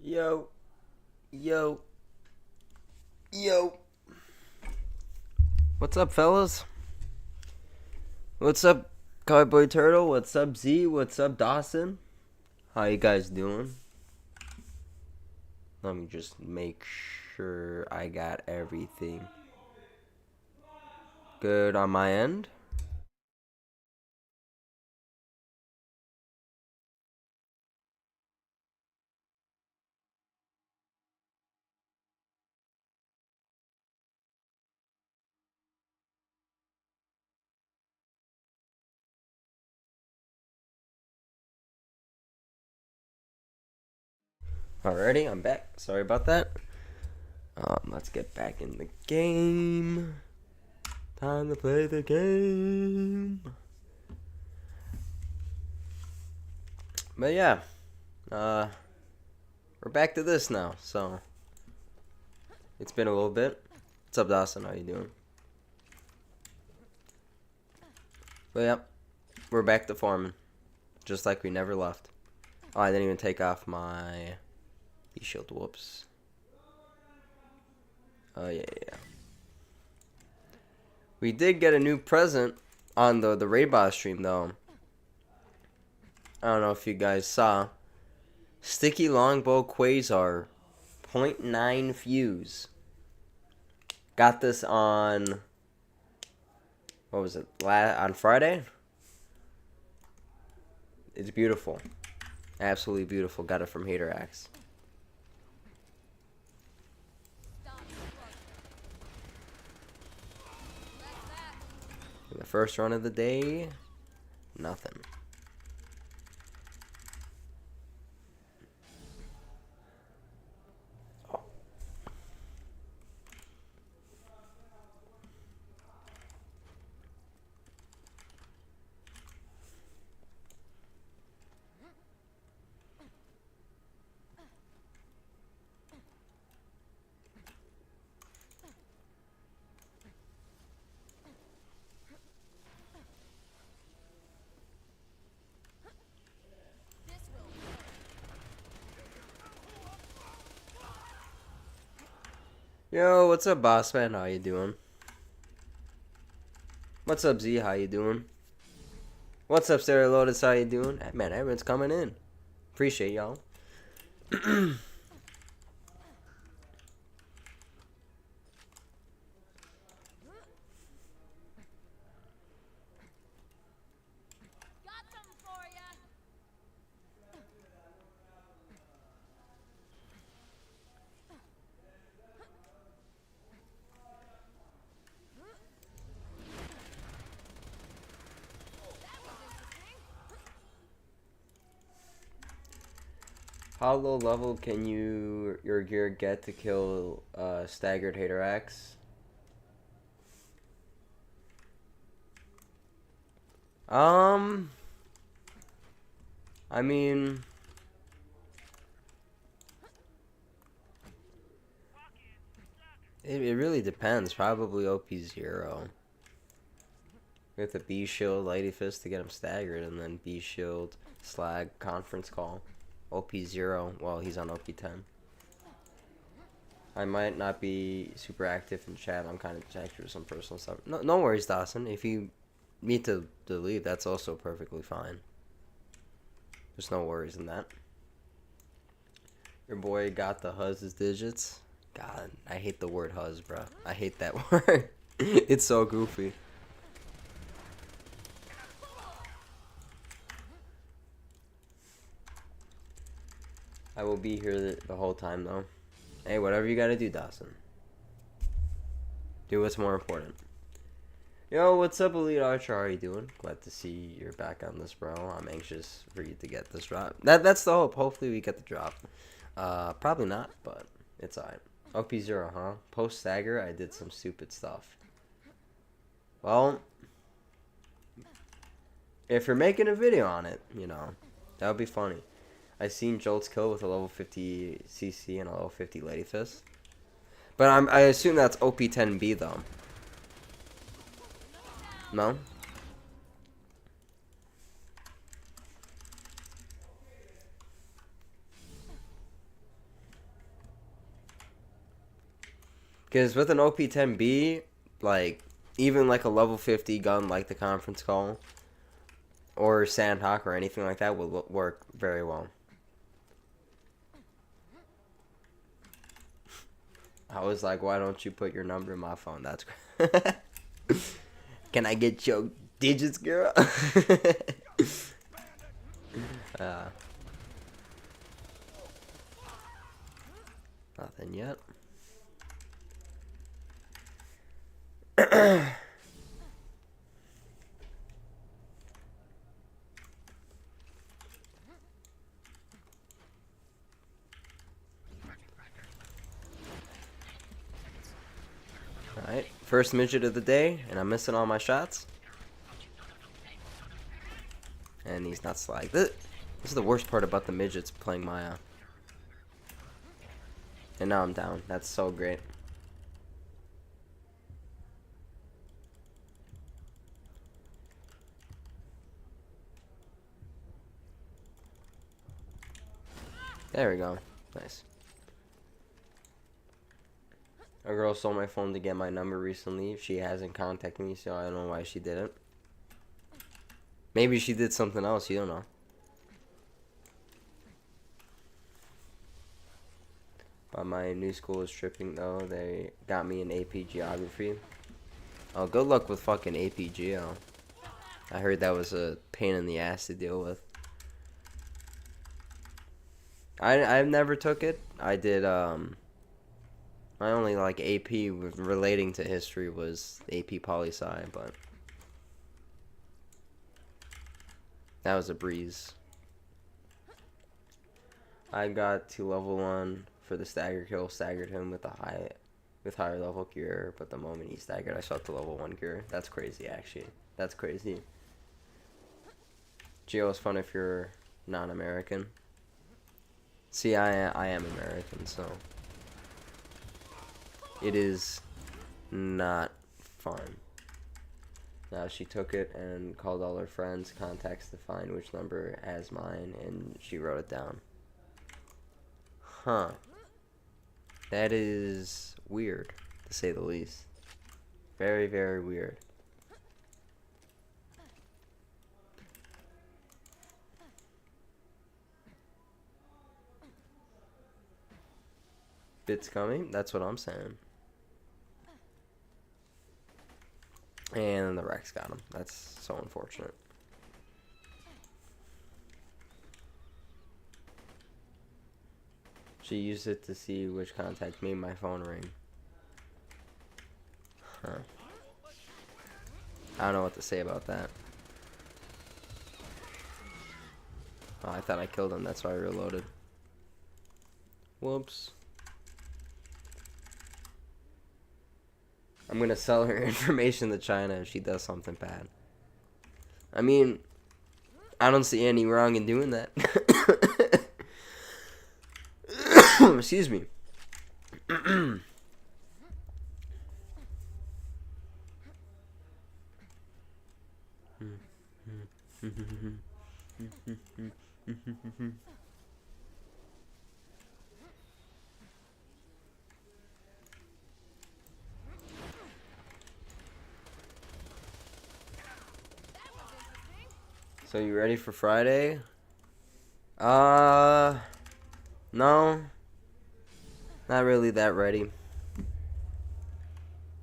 Yo, yo, yo. What's up, fellas? What's up, Cowboy Turtle? What's up, Z? What's up, Dawson? How you guys doing? Let me just make sure I got everything good on my end. Alrighty, I'm back. Sorry about that. Let's get back in the game. Time to play the game. But yeah, we're back to this now. So it's been a little bit. What's up, Dawson? How you doing? But yep, we're back to farming, just like we never left. Oh, I didn't even take off my shield. Whoops. Oh yeah. We did get a new present on the raid boss stream though. I don't know if you guys saw. Sticky Longbow Quasar, .9 fuse. Got this on, what was it? On Friday. It's beautiful, absolutely beautiful. Got it from Hater Axe. The first run of the day, nothing. Yo, what's up, boss man? How you doing? What's up, Z? How you doing? What's up, Sarah Lotus? How you doing? Man, everyone's coming in. Appreciate y'all. How low level can your gear get to kill staggered Hater Axe? I mean, it really depends. Probably OP 0. With a B shield, Lady Fist to get him staggered, and then B shield, Slag, Conference Call. OP 0 while he's on OP 10. I might not be super active in chat. I'm kind of distracted with some personal stuff. No worries, Dawson. If you need to leave, that's also perfectly fine. There's no worries in that. Your boy got the Huz's digits. God, I hate the word Huz, bro. I hate that word. It's so goofy. I will be here the whole time, though. Hey, whatever you gotta do, Dawson. Do what's more important. Yo, what's up, Elite Archer? How are you doing? Glad to see you're back on this, bro. I'm anxious for you to get this drop. That's the hope. Hopefully we get the drop. Probably not, but it's alright. OP0, huh? Post stagger, I did some stupid stuff. Well, if you're making a video on it, you know, that would be funny. I seen Jolt's kill with a level 50 CC and a level 50 Lady Fist. But I assume that's OP10B though. No? Because with an OP-10B, like, even like a level 50 gun like the conference call or Sandhawk or anything like that will work very well. I was like, why don't you put your number in my phone? That's great. Can I get your digits, girl? Nothing yet. Alright, first midget of the day, and I'm missing all my shots. And he's not slag. This is the worst part about the midgets playing Maya. And now I'm down. That's so great. There we go. Nice. A girl stole my phone to get my number recently. She hasn't contacted me, so I don't know why she did it. Maybe she did something else, you don't know. But my new school is tripping though. They got me an AP Geography. Oh, good luck with fucking AP Geo. I heard that was a pain in the ass to deal with. I've never took it. I did my only like AP relating to history was AP Poli-Sci, but that was a breeze. I got to level 1 for the stagger kill, staggered him with higher level gear, but the moment he staggered I shot to level 1 gear. That's crazy actually. That's crazy. Geo is fun if you're non-American. See, I am American, so it is not fun. Now she took it and called all her friends, contacts to find which number has mine, and she wrote it down. Huh. That is weird, to say the least. Very, very weird. Bits coming, that's what I'm saying. And the Rex got him. That's so unfortunate. She used it to see which contact made my phone ring. Huh. I don't know what to say about that. Oh, I thought I killed him, that's why I reloaded. Whoops. I'm gonna sell her information to China if she does something bad. I mean, I don't see any wrong in doing that. Excuse me. So you ready for Friday? No. Not really that ready.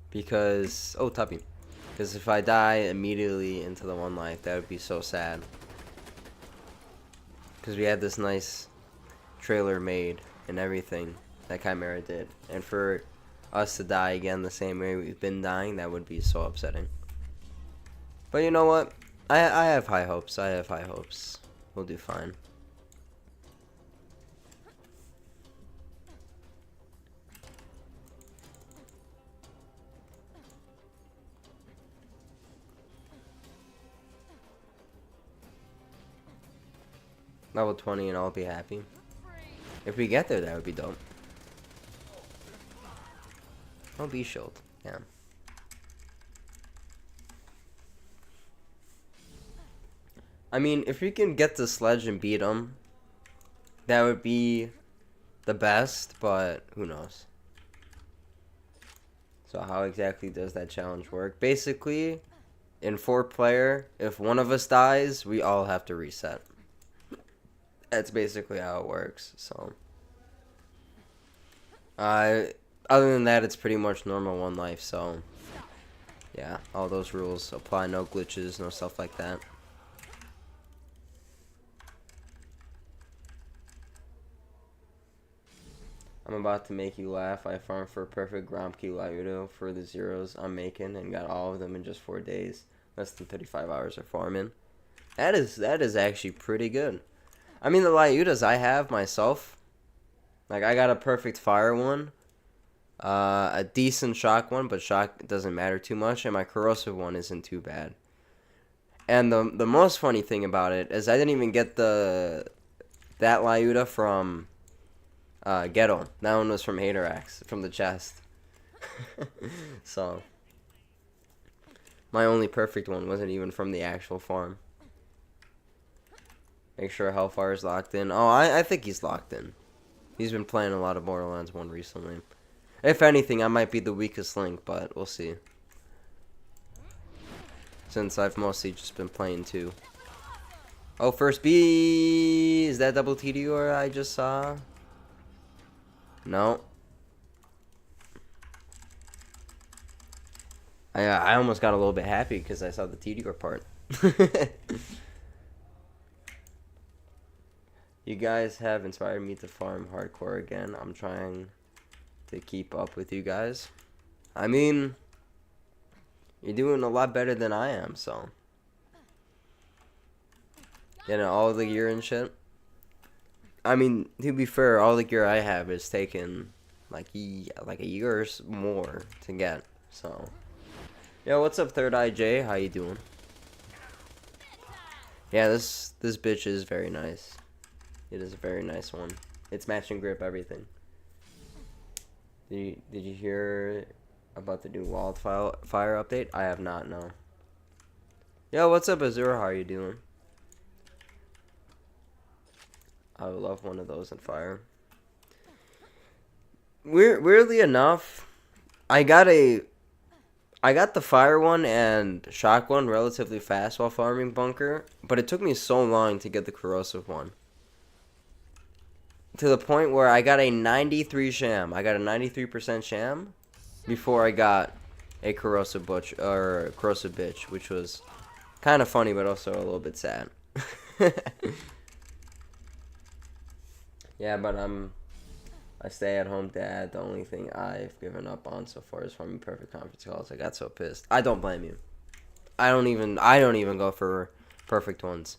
Because, oh, Tuppy. Because if I die immediately into the one life, that would be so sad. Because we had this nice trailer made and everything that Chimera did. And for us to die again the same way we've been dying, that would be so upsetting. But you know what? I have high hopes. I have high hopes. We'll do fine. Level 20 and I'll be happy. If we get there, that would be dope. Oh, B shield. Yeah. I mean, if we can get the sledge and beat him, that would be the best, but who knows. So how exactly does that challenge work? Basically, in 4-player, if one of us dies, we all have to reset. That's basically how it works. So, other than that, it's pretty much normal one life. So, yeah, all those rules apply. No glitches, no stuff like that. I'm about to make you laugh. I farmed for a perfect Gromke Layudo for the zeros I'm making and got all of them in just 4 days. Less than 35 hours of farming. That is actually pretty good. I mean, the Layudas I have myself, like I got a perfect fire one, a decent shock one, but shock doesn't matter too much, and my corrosive one isn't too bad. And the most funny thing about it is I didn't even get that Layuda from Ghetto. That one was from Haterax, from the chest. So, my only perfect one wasn't even from the actual farm. Make sure Hellfire is locked in. Oh, I think he's locked in. He's been playing a lot of Borderlands 1 recently. If anything, I might be the weakest link, but we'll see. Since I've mostly just been playing 2. Oh, first B! Is that double TDR I just saw? No. I almost got a little bit happy because I saw the TDR part. You guys have inspired me to farm hardcore again. I'm trying to keep up with you guys. I mean, you're doing a lot better than I am, so. Getting all the gear and shit. I mean, to be fair, all the gear I have is taken like a year or more to get, so. Yo, what's up, Third Eye J? How you doing? Yeah, this bitch is very nice. It is a very nice one. It's matching grip, everything. Did you hear about the new wildfire update? I have not, no. Yo, what's up, Azura? How are you doing? I would love one of those in fire. Weirdly enough, I got the fire one and shock one relatively fast while farming bunker, but it took me so long to get the corrosive one. To the point where I got a 93 sham. I got a 93% sham before I got a corrosive bitch, which was kind of funny but also a little bit sad. Yeah, but I stay at home dad. The only thing I've given up on so far is farming perfect conference calls. I got so pissed. I don't blame you. I don't even go for perfect ones.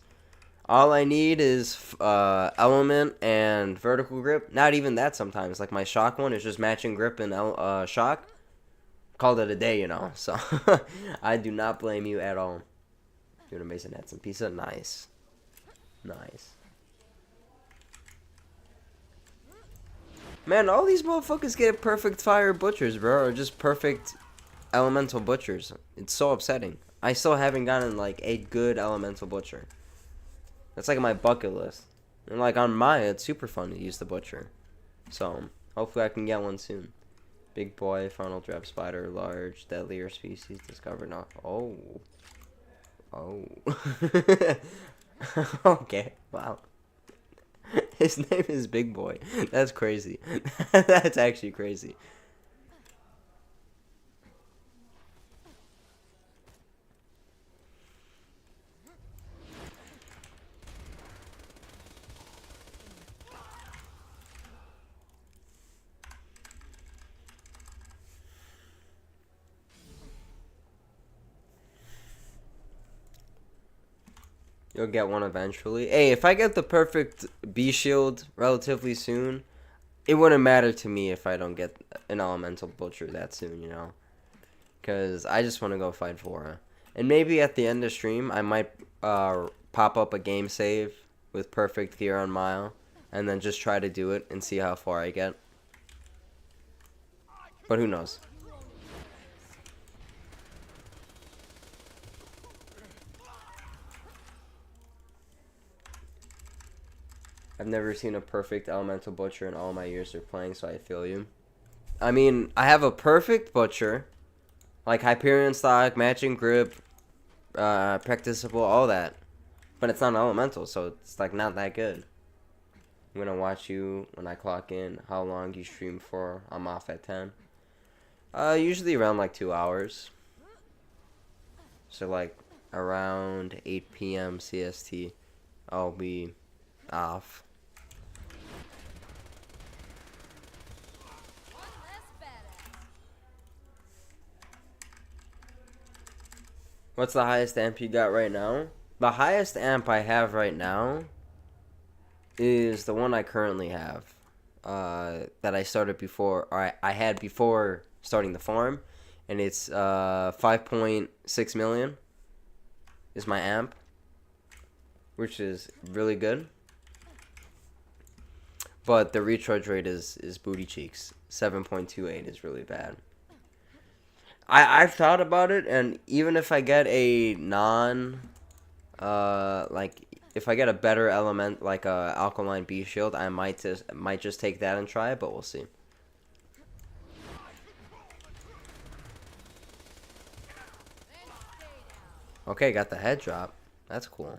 All I need is element and vertical grip. Not even that sometimes. Like my shock one is just matching grip and shock. Called it a day, you know. So I do not blame you at all. Doing amazing. Had some pizza. Nice. Nice. Man, all these motherfuckers get perfect fire butchers, bro. Or just perfect elemental butchers. It's so upsetting. I still haven't gotten like a good elemental butcher. That's like my bucket list. And like on Maya, it's super fun to use the butcher. So, hopefully I can get one soon. Big boy, funnel trap spider, large, deadlier species discovered not. Oh. Oh. Okay, wow. His name is Big Boy. That's crazy. That's actually crazy. You'll get one eventually. Hey, if I get the perfect B shield relatively soon, it wouldn't matter to me if I don't get an elemental butcher that soon, you know? Because I just want to go fight Vora. And maybe at the end of stream, I might pop up a game save with perfect gear on Mile, and then just try to do it and see how far I get. But who knows? I've never seen a perfect elemental butcher in all my years of playing, so I feel you. I mean, I have a perfect butcher, like Hyperion stock, matching grip, practicable, all that. But it's not an elemental, so it's like not that good. I'm gonna watch you when I clock in. How long you stream for? I'm off at 10. Usually around like 2 hours. So like around 8 p.m. CST, I'll be off. What's the highest amp you got right now? The highest amp I have right now is the one I currently have. That I started before, or I had before starting the farm. And it's 5.6 million is my amp, which is really good. But the recharge rate is booty cheeks. 7.28 is really bad. I've thought about it, and even if I get a like if I get a better element like a alkaline B shield, I might just take that and try it, but we'll see. Okay, got the head drop. That's cool.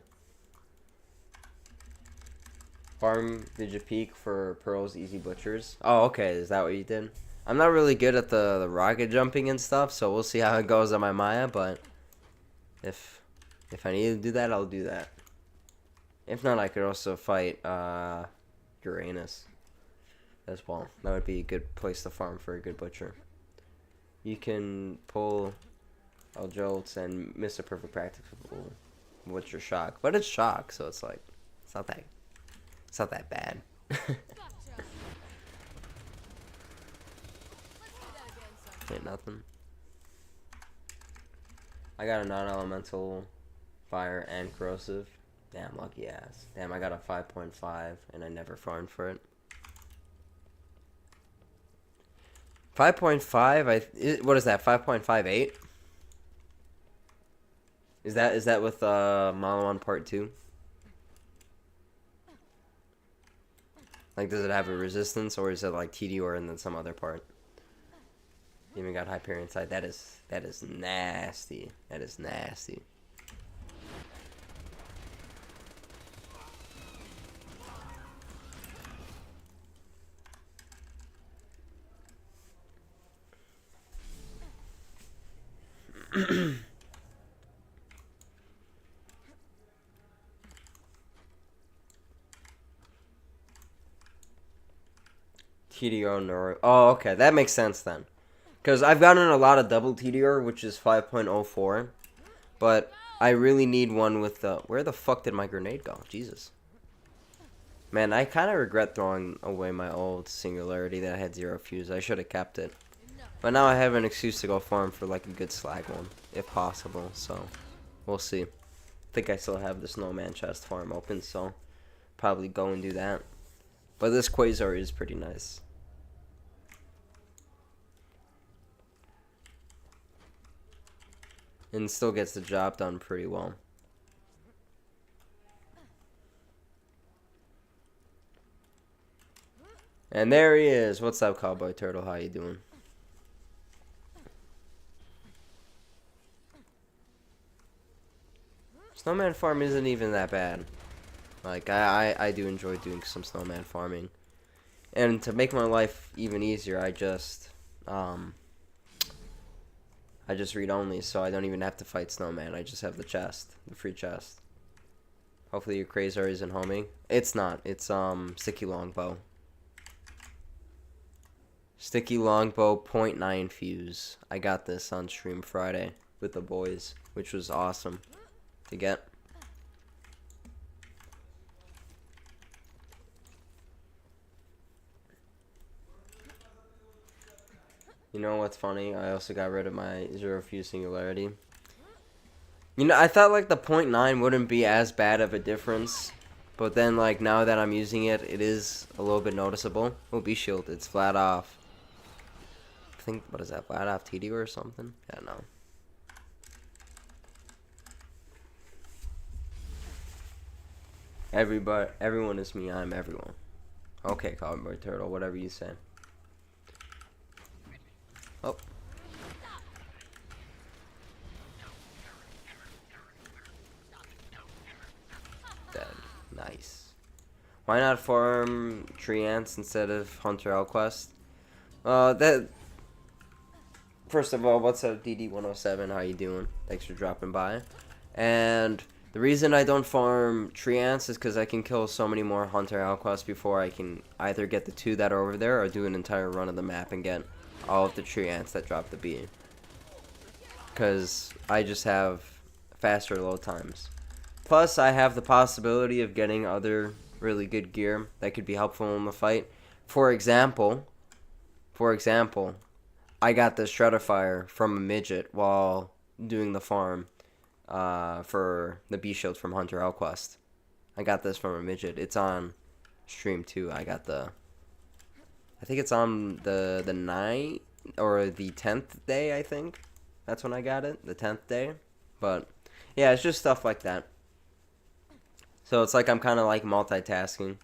Farm, did you peak for Pearl's Easy Butchers? Oh, okay, is that what you did? I'm not really good at the rocket jumping and stuff, so we'll see how it goes on my Maya, but if I need to do that, I'll do that. If not, I could also fight Uranus as well. That would be a good place to farm for a good butcher. You can pull jolts and miss a perfect practical butcher shock, but it's shock, so it's like it's not that bad. Ain't nothing. I got a non-elemental fire and corrosive. Damn, lucky ass. Damn, I got a 5.5 and I never farmed for it. 5.5, what is that? 5.58? Is that with Malawan Part 2? Like, does it have a resistance, or is it like TDR and then some other part? Even got Hyperion side. That is nasty. That is nasty. TDR Noro. Oh, okay. That makes sense then. Because I've gotten a lot of double TDR, which is 5.04. But I really need one with the... Where the fuck did my grenade go? Jesus. Man, I kind of regret throwing away my old Singularity that I had 0 fuse. I should have kept it. But now I have an excuse to go farm for like a good slag one, if possible. So, we'll see. I think I still have the Snowman chest farm open, so probably go and do that. But this Quasar is pretty nice. And still gets the job done pretty well. And there he is. What's up, Cowboy Turtle? How you doing? Snowman farm isn't even that bad. Like, I do enjoy doing some snowman farming. And to make my life even easier, I just read only, so I don't even have to fight snowman. I just have the chest, the free chest. Hopefully your Quasar isn't homing. It's not. It's sticky longbow. Sticky longbow 0.9 fuse. I got this on stream Friday with the boys, which was awesome to get. You know what's funny? I also got rid of my 0 fuse Singularity. You know, I thought like the 0.9 wouldn't be as bad of a difference. But then like now that I'm using it, it is a little bit noticeable. Oh, B shield, it's flat off. I think, what is that, flat off TD or something? I don't know. Everyone is me, I'm everyone. Okay, Cowboy Turtle, whatever you say. Oh. Dead. Nice. Why not farm tree ants instead of Hunter Elquest? That. First of all, what's up, DD107? How you doing? Thanks for dropping by. And the reason I don't farm tree ants is because I can kill so many more Hunter Elquest before I can either get the 2 that are over there or do an entire run of the map and get all of the tree ants that drop the bee. Because I just have faster load times. Plus, I have the possibility of getting other really good gear that could be helpful in the fight. For example, I got the Stratifier from a midget while doing the farm for the bee shield from Hunter Elquest. I got this from a midget. It's on stream too. I think it's on the 9th or the 10th day, I think. That's when I got it, the 10th day. But yeah, it's just stuff like that. So it's like I'm kind of like multitasking.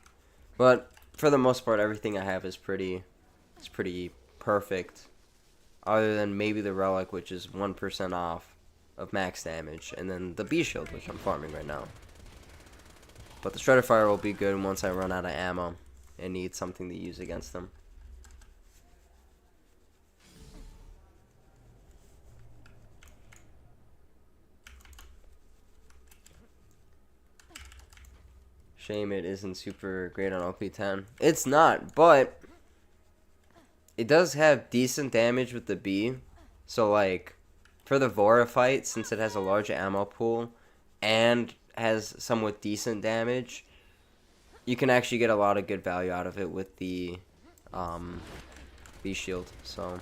But for the most part, everything I have is pretty perfect. Other than maybe the relic, which is 1% off of max damage, and then the bee shield, which I'm farming right now. But the Stratifier will be good once I run out of ammo and need something to use against them. Shame it isn't super great on OP10. It's not, but it does have decent damage with the bee. So like for the Vora fight, since it has a large ammo pool and has somewhat decent damage, you can actually get a lot of good value out of it with the bee shield. So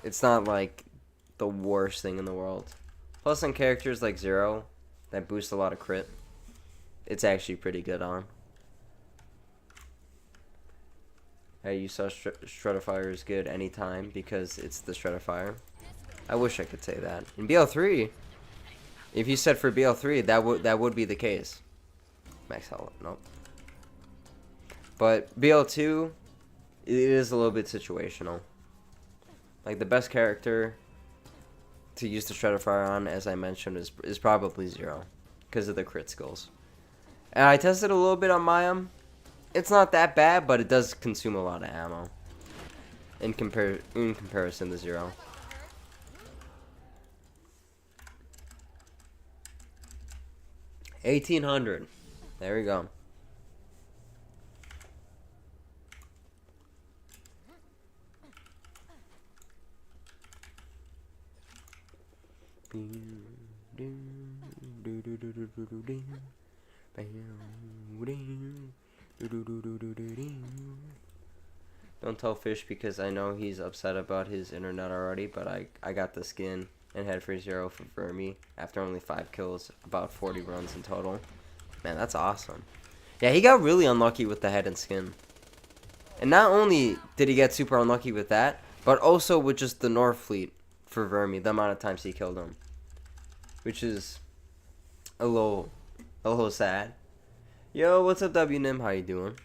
it's not like the worst thing in the world. Plus on characters like Zero that boost a lot of crit, it's actually pretty good on. Hey, you saw Stratifier is good anytime because it's the Stratifier. I wish I could say that. In BL3, if you said for BL3, that would be the case. Max health, nope. But BL2, it is a little bit situational. Like the best character to use the Stratifier on, as I mentioned, is probably Zero because of the crit skills. And I tested a little bit on Mayim. It's not that bad, but it does consume a lot of ammo in comparison to Zero. $1,800. There we go. Don't tell Fish because I know he's upset about his internet already, but I got the skin and head for Zero for Vermi after only 5 kills, about 40 runs in total. Man, that's awesome. Yeah, he got really unlucky with the head and skin. And not only did he get super unlucky with that, but also with just the North Fleet for Vermi, the amount of times he killed him. Which is a little sad. Yo, what's up, WNIM? How you doing?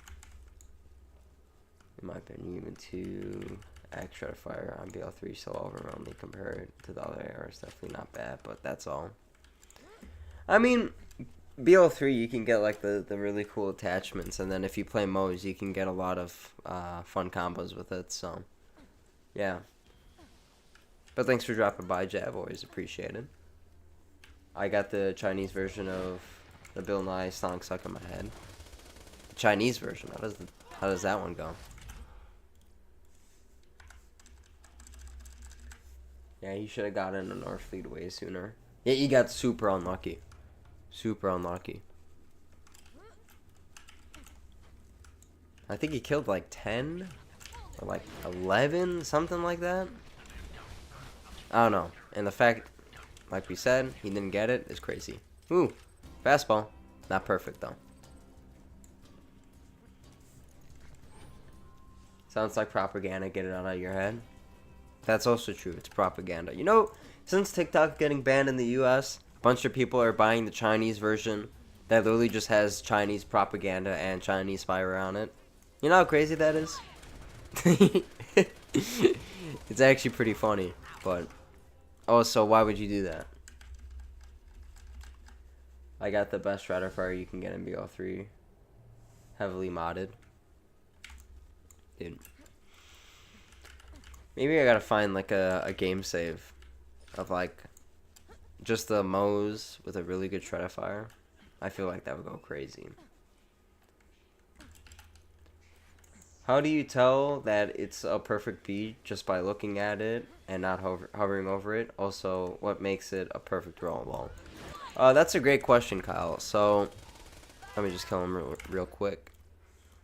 In my opinion, even 2 Axe Stratifier on BL3 so overwhelming compared to the other eras. Definitely not bad, but that's all. I mean, BL3 you can get like the really cool attachments, and then if you play Moes, you can get a lot of fun combos with it. So, yeah. But thanks for dropping by, Jab. Always appreciated. I got the Chinese version of the Bill Nye song stuck in my head. The Chinese version. How does that one go? Yeah, you should have gotten a North Fleet way sooner. Yeah, you got super unlucky. Super unlucky. I think he killed like 10 or like 11, something like that. I don't know. And the fact, like we said, he didn't get it is crazy. Ooh, fastball. Not perfect though. Sounds like propaganda. Get it out of your head. That's also true. It's propaganda. You know, since TikTok getting banned in the US, a bunch of people are buying the Chinese version that literally just has Chinese propaganda and Chinese spyware on it. You know how crazy that is? It's actually pretty funny, but oh, so why would you do that? I got the best Stratifier you can get in BO3, heavily modded. Dude, maybe I gotta find like a game save of like just the Moes with a really good Stratifier. I feel like that would go crazy. How do you tell that it's a perfect beat? Just by looking at it and not hovering over it? Also, what makes it a perfect rollerball? That's a great question, Kyle. So, let me just kill him real quick.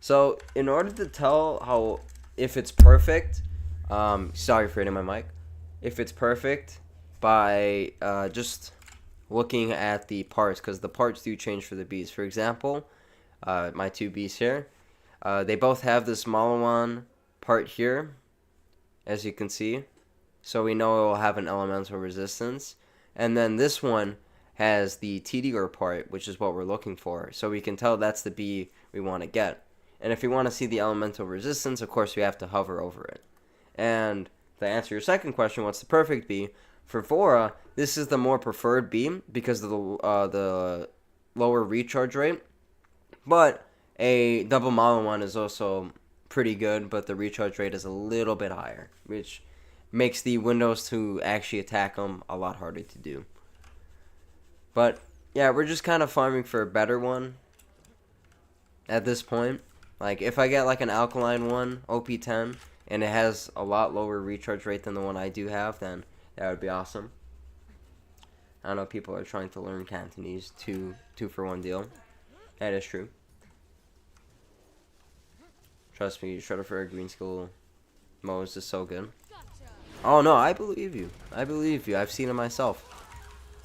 So, in order to tell if it's perfect, sorry for hitting my mic. If it's perfect, by just looking at the parts, because the parts do change for the bees. For example, my two bees here. They both have the smaller one part here, as you can see. So we know it will have an elemental resistance. And then this one has the TDR part, which is what we're looking for. So we can tell that's the bee we want to get. And if we want to see the elemental resistance, of course we have to hover over it. And to answer your second question, what's the perfect bee? For Vora, this is the more preferred bee because of the lower recharge rate. But a double mono one is also pretty good, but the recharge rate is a little bit higher, which makes the windows to actually attack them a lot harder to do. But yeah, we're just kind of farming for a better one at this point. Like if I get like an alkaline one, OP10, and it has a lot lower recharge rate than the one I do have, then that would be awesome. I know people are trying to learn Cantonese, two for one deal. That is true. Trust me, Stratifier Green School Moes is so good. Oh no, I believe you. I believe you. I've seen it myself.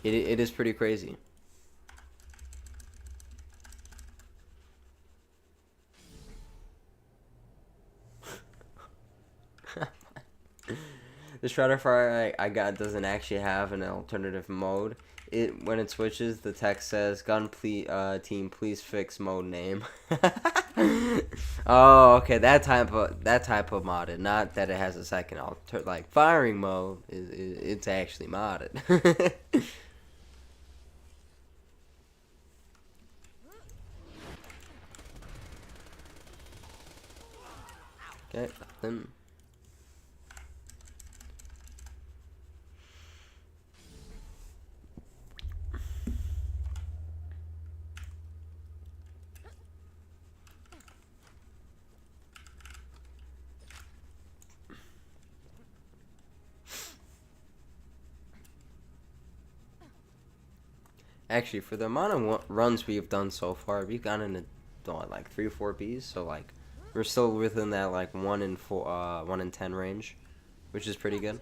It is pretty crazy. The Stratifier I got doesn't actually have an alternative mode. When it switches, the text says, "Gun team, please fix mode name." Oh, okay, that type of modded. Not that it has a second like firing mode. It's actually modded. Okay, then. Actually, for the amount of runs we've done so far, we've gotten into like 3 or 4 Bs. So like, we're still within that like 1 in 10 range, which is pretty good.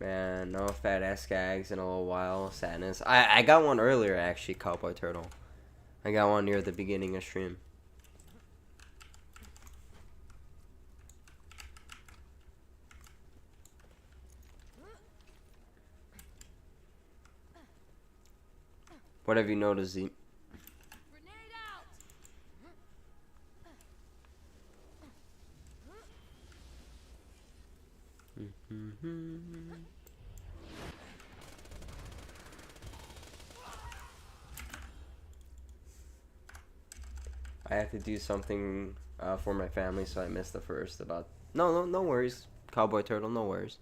Man, no fat ass skags in a little while. Sadness. I got one earlier actually, Cowboy Turtle. I got one near the beginning of stream. What have you noticed, Z? I have to do something for my family, so I missed the first about. No worries, Cowboy Turtle. No worries.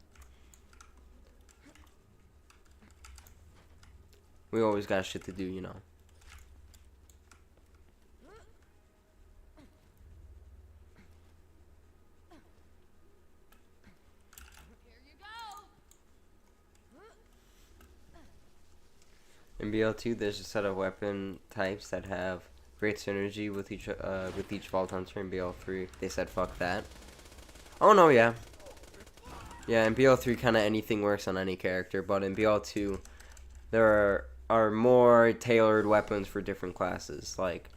We always got shit to do, you know. In BL2, there's a set of weapon types that have great synergy with each Vault Hunter. In BL3, they said fuck that. Oh no, yeah. Yeah, in BL3, kind of anything works on any character, but in BL2, there are more tailored weapons for different classes. Like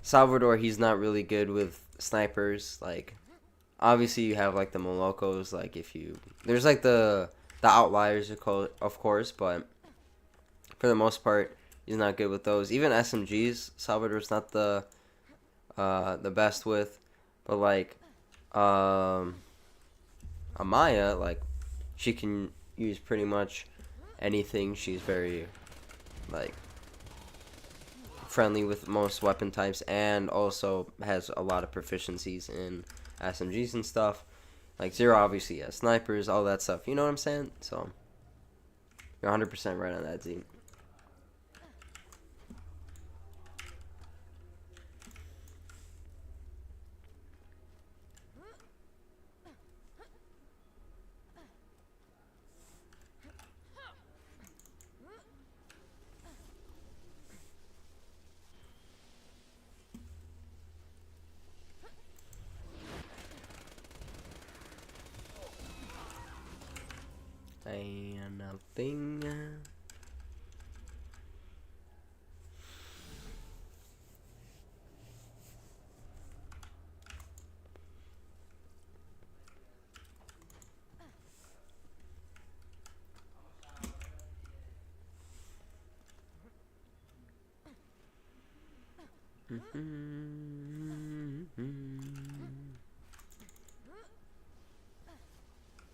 Salvador, he's not really good with snipers. Like obviously you have like the Molokos. Like there's like the outliers of course, but for the most part, He's not good with those. Even SMGs, Salvador's not the best with. But like Amaya, like she can use pretty much anything. She's very like friendly with most weapon types, and also has a lot of proficiencies in SMGs and stuff. Like Zero obviously has snipers, all that stuff. You know what I'm saying? So you're 100% right on that, Z. And nothing.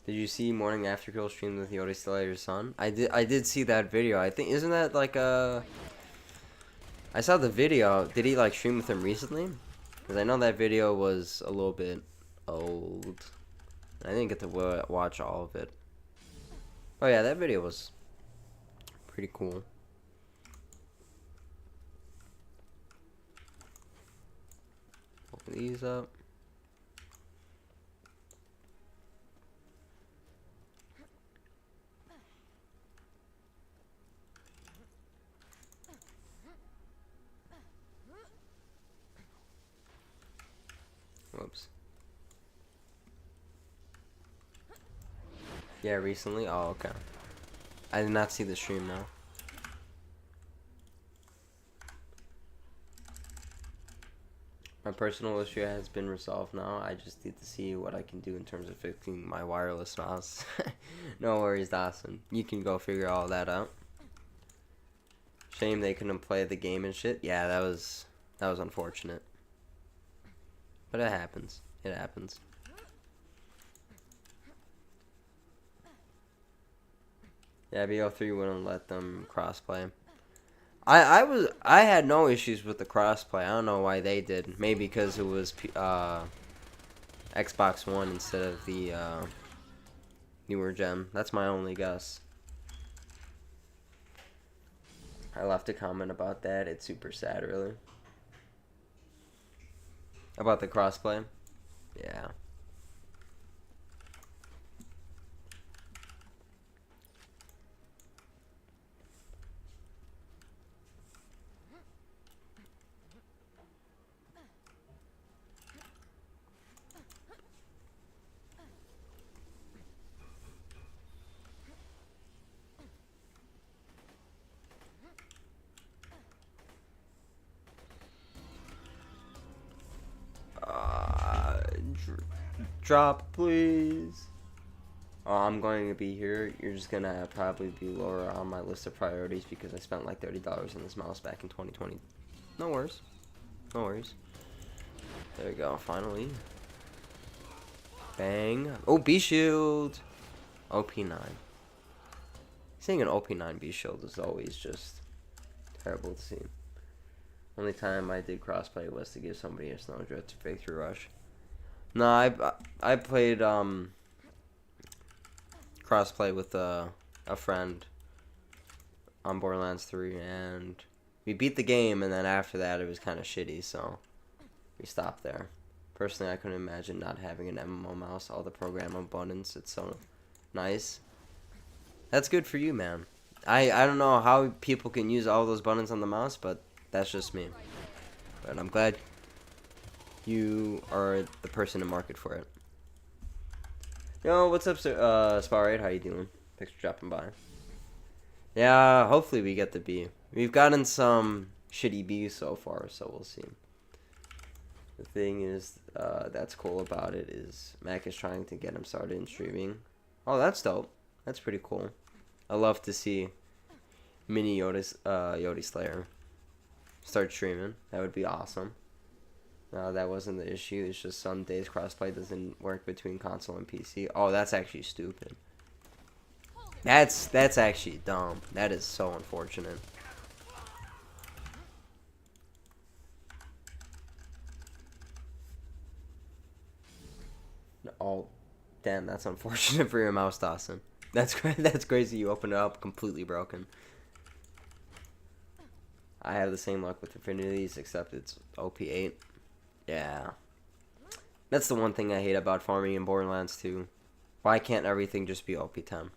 Did you see Morning After Kill stream with Yoda still at your son? I did see that video. I think isn't that like a I saw the video. Did he like stream with him recently? Because I know that video was a little bit old. I didn't get to watch all of it. Oh yeah, that video was pretty cool. Open these up. Whoops. Yeah, recently? Oh, okay. I did not see the stream now. My personal issue has been resolved now. I just need to see what I can do in terms of fixing my wireless mouse. No worries, Dawson. You can go figure all that out. Shame they couldn't play the game and shit. Yeah, that was unfortunate. But it happens. It happens. Yeah, BO3 wouldn't let them crossplay. I had no issues with the crossplay. I don't know why they did. Maybe because it was Xbox One instead of the newer gen. That's my only guess. I left a comment about that. It's super sad, really. About the crossplay? Yeah. Drop, please. Oh, I'm going to be here. You're just gonna probably be lower on my list of priorities because I spent like $30 on this mouse back in 2020. No worries. No worries. There we go, finally. Bang. Oh, B shield. OP9. Seeing an OP9 B shield is always just terrible to see. Only time I did crossplay was to give somebody a snowdrift to breakthrough rush. No, I played crossplay with a friend on Borderlands 3, and we beat the game, and then after that it was kind of shitty, so we stopped there. Personally, I couldn't imagine not having an MMO mouse, all the program buttons. It's so nice. That's good for you, man. I don't know how people can use all those buttons on the mouse, but that's just me. But I'm glad you are the person to market for it. Yo, what's up, Sparrite? How you doing? Thanks for dropping by. Yeah, hopefully we get the B. We've gotten some shitty B's so far, so we'll see. The thing is, that's cool about it is Mac is trying to get him started in streaming. Oh, that's dope. That's pretty cool. I love to see Mini Yodi Slayer. Start streaming. That would be awesome. No, that wasn't the issue. It's just some days crossplay doesn't work between console and PC. Oh, that's actually stupid. That's actually dumb. That is so unfortunate. Oh, damn, that's unfortunate for your mouse, Dawson. That's crazy. You opened it up completely broken. I have the same luck with Infinities, except it's OP8. Yeah. That's the one thing I hate about farming in Borderlands 2. Why can't everything just be OP10?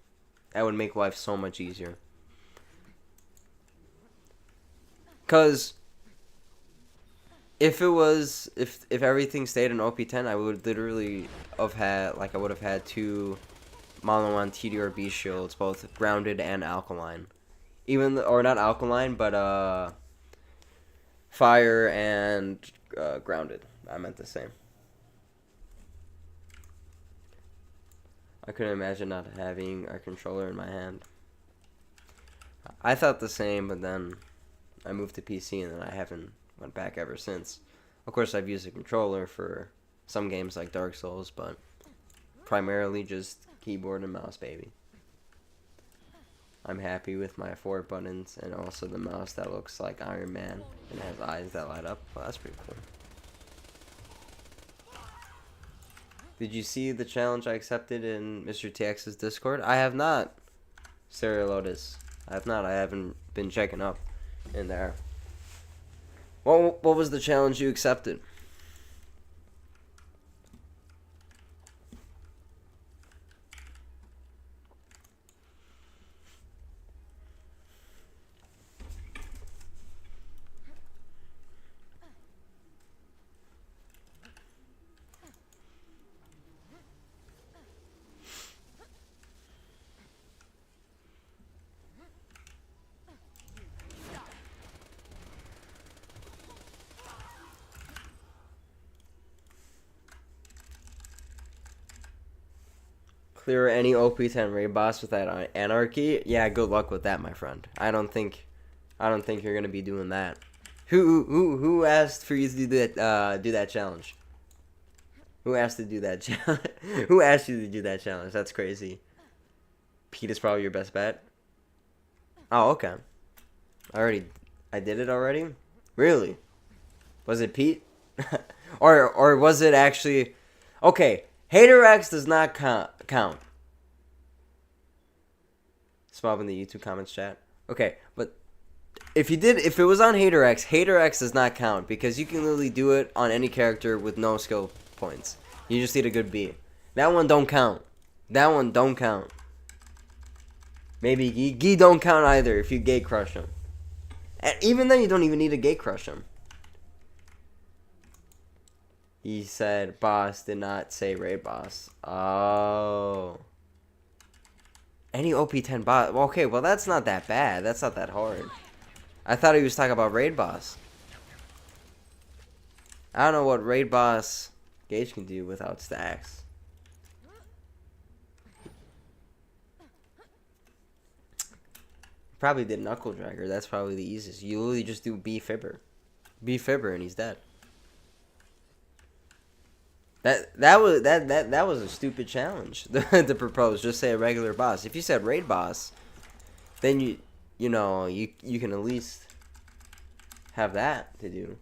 That would make life so much easier. Cause if everything stayed in OP10, I would literally have had I would have had 2 Mono on TDR B shields, both grounded and alkaline. Or not alkaline, but fire and grounded. I meant the same. I couldn't imagine not having a controller in my hand. I thought the same, but then I moved to PC and then I haven't went back ever since. Of course, I've used a controller for some games like Dark Souls, but primarily just keyboard and mouse, baby. I'm happy with my 4 buttons and also the mouse that looks like Iron Man and has eyes that light up. Well, that's pretty cool. Did you see the challenge I accepted in Mr. TX's Discord? I have not, Sarah Lotus. I have not. I haven't been checking up in there. What was the challenge you accepted? Clear any OP10 raid boss with that anarchy? Yeah, good luck with that, my friend. I don't think you're gonna be doing that. Who asked for you to do that challenge? Who asked to do that challenge? Who asked you to do that challenge? That's crazy. Pete is probably your best bet. Oh, okay. I did it already. Really? Was it Pete? or was it actually? Okay. Hater X does not count. Swab in the YouTube comments chat. Okay, but if it was on Hater X does not count because you can literally do it on any character with no skill points. You just need a good beat. That one don't count. Maybe Gee don't count either if you gate crush him. And even then, you don't even need to gate crush him. He said boss, did not say raid boss. Oh. Any OP10 boss. Okay, well that's not that bad. That's not that hard. I thought he was talking about raid boss. I don't know what raid boss Gage can do without stacks. Probably did Knuckle Dragger. That's probably the easiest. You literally just do B Fibber. B Fibber and he's dead. That was a stupid challenge to propose. Just say a regular boss. If you said raid boss, then you can at least have that to do.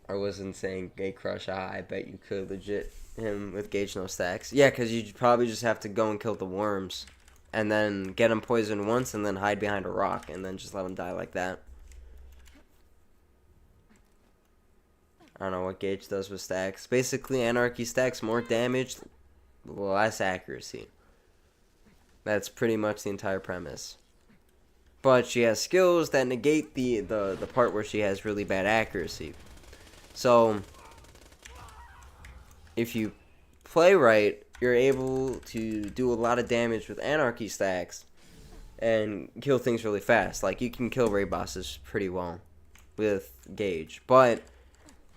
I wasn't saying Gate Crush. I bet you could legit him with Gage no stacks. Yeah, because you probably just have to go and kill the worms, and then get him poisoned once, and then hide behind a rock, and then just let him die like that. I don't know what Gage does with stacks. Basically, Anarchy stacks more damage, less accuracy. That's pretty much the entire premise. But she has skills that negate the part where she has really bad accuracy. So, if you play right, you're able to do a lot of damage with Anarchy stacks and kill things really fast. Like, you can kill raid bosses pretty well with Gage. But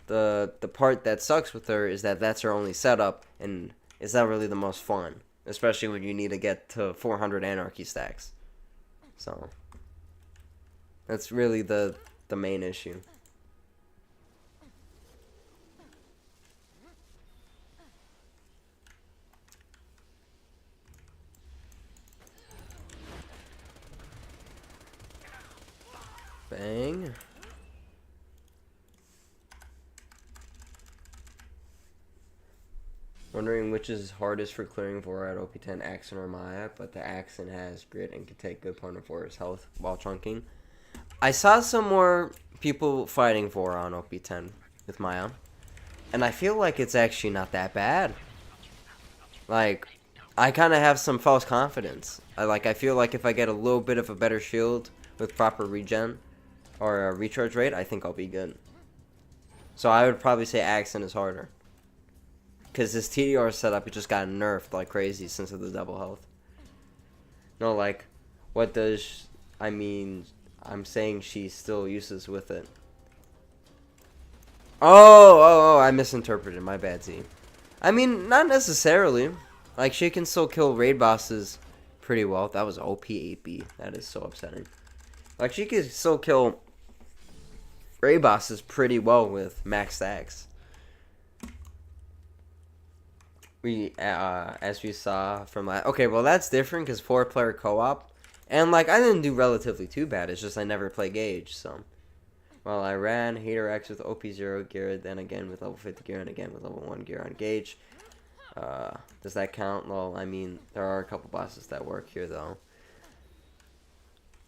the part that sucks with her is that that's her only setup, and it's not really the most fun. especially when you need to get to 400 anarchy stacks. So that's really the main issue. Bang. Wondering which is hardest for clearing Vora at OP10, Axon or Maya, but the Axon has grit and can take good point of Vora's health while chunking. I saw some more people fighting Vora on OP10 with Maya, and I feel like it's actually not that bad. Like, I kind of have some false confidence. I feel like if I get a little bit of a better shield with proper regen or a recharge rate, I think I'll be good. So I would probably say Axon is harder. Because this TDR setup, it just got nerfed like crazy since of the double health. No, like, what does... I mean, I'm saying she still uses with it. Oh, I misinterpreted. My bad, Z. I mean, not necessarily. Like, she can still kill raid bosses pretty well. That was OP 8B. That is so upsetting. Like, she can still kill raid bosses pretty well with max stacks. As we saw from last... Okay, well, that's different because 4-player co-op. And, like, I didn't do relatively too bad. It's just I never play Gauge, so... Well, I ran Hater X with OP0 gear, then again with level 50 gear, and again with level 1 gear on Gauge. Does that count? Well, I mean, there are a couple bosses that work here, though.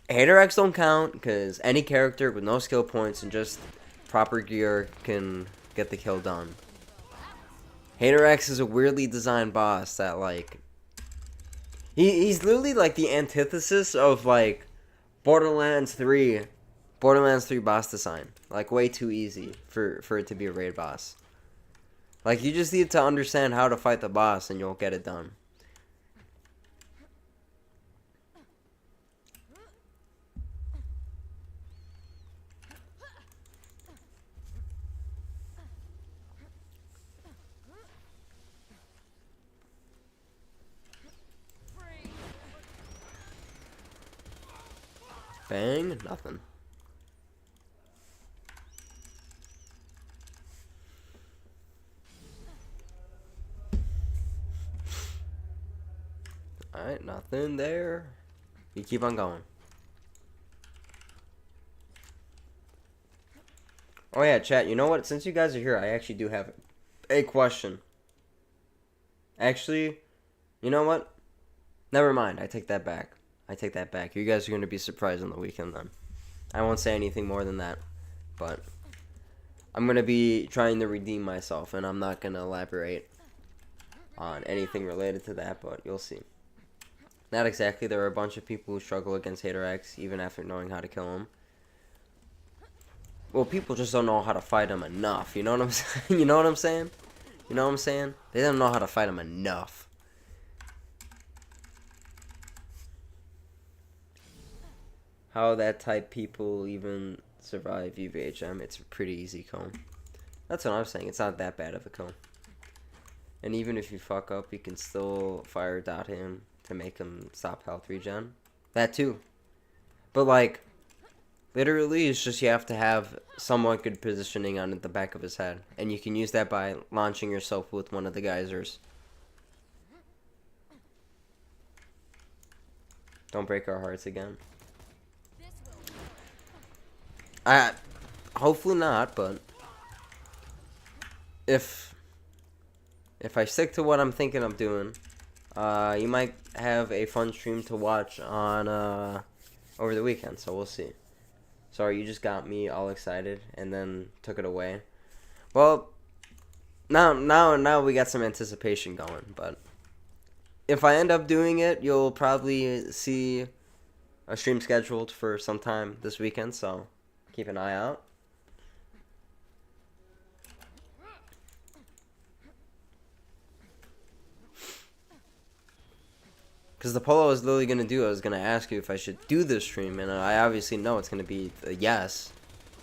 Hater X don't count, because any character with no skill points and just proper gear can get the kill done. Hater X is a weirdly designed boss that, like... He's literally, like, the antithesis of, like, Borderlands 3 boss design. Like, way too easy for it to be a raid boss. Like, you just need to understand how to fight the boss and you'll get it done. Bang, nothing. Alright, nothing there. You keep on going. Oh yeah, chat, you know what? Since you guys are here, I actually do have a question. Actually, you know what? Never mind, I take that back. I take that back. You guys are going to be surprised on the weekend then. I won't say anything more than that. But I'm going to be trying to redeem myself, and I'm not going to elaborate on anything related to that, but you'll see. Not exactly. There are a bunch of people who struggle against Hater X, even after knowing how to kill him. Well, people just don't know how to fight him enough. You know what I'm saying? You know what I'm saying? You know what I'm saying? They don't know how to fight him enough. How that type people even survive UVHM, it's a pretty easy comb. That's what I'm saying. It's not that bad of a comb. And even if you fuck up, you can still fire dot him to make him stop health regen. That too. But like, literally, it's just you have to have somewhat good positioning on the back of his head. And you can use that by launching yourself with one of the geysers. Don't break our hearts again. Hopefully not, but if I stick to what I'm thinking of doing, you might have a fun stream to watch on over the weekend. So we'll see. Sorry, you just got me all excited and then took it away. Well, now we got some anticipation going. But if I end up doing it, you'll probably see a stream scheduled for sometime this weekend. So keep an eye out. Because the poll I was literally going to do, I was going to ask you if I should do this stream, and I obviously know it's going to be a yes.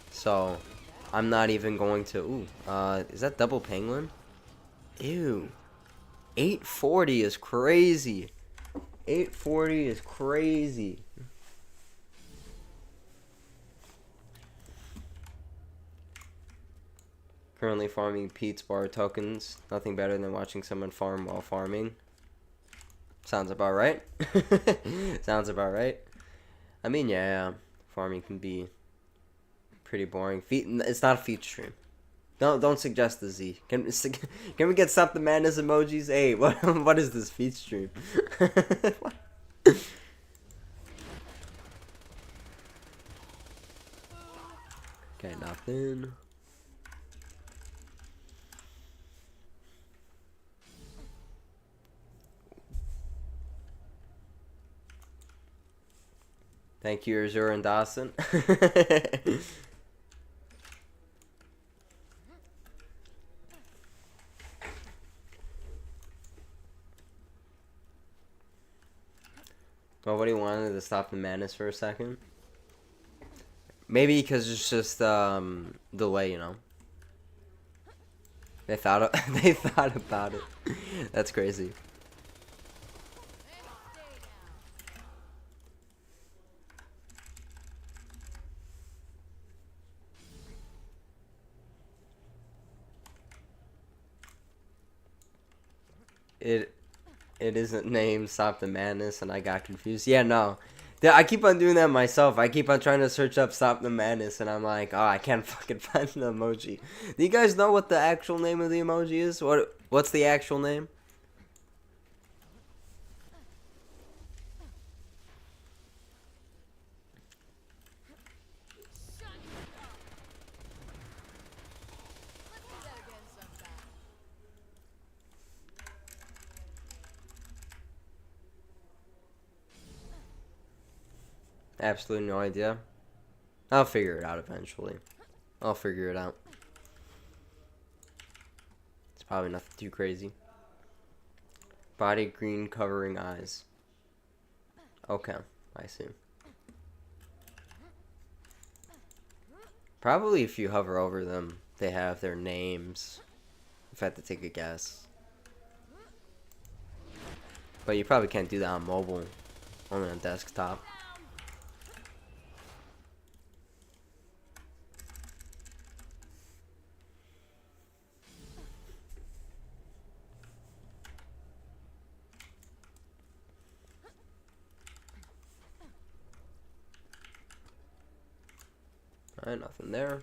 So, I'm not even going to... Ooh, is that double penguin? Ew. 840 is crazy. 840 is crazy. Currently farming Pete's bar tokens. Nothing better than watching someone farm while farming. Sounds about right. Sounds about right. I mean, yeah, farming can be pretty boring. It's not a feed stream. Don't suggest the Z. Can we get Stop the Madness emojis? Hey, what is this feed stream? Okay, nothing. Thank you, Azure and Dawson. Nobody wanted to stop the madness for a second. Maybe because it's just delay, you know. They thought they thought about it. That's crazy. It isn't named Stop the Madness, and I got confused. Yeah, no. I keep on doing that myself. I keep on trying to search up Stop the Madness, and I'm like, oh, I can't fucking find the emoji. Do you guys know what the actual name of the emoji is? What's the actual name? Absolutely no idea. I'll figure it out eventually. I'll figure it out. It's probably nothing too crazy. Body green covering eyes. Okay, I see. Probably if you hover over them, they have their names. If I had to take a guess. But you probably can't do that on mobile. Only on desktop. Alright, nothing there.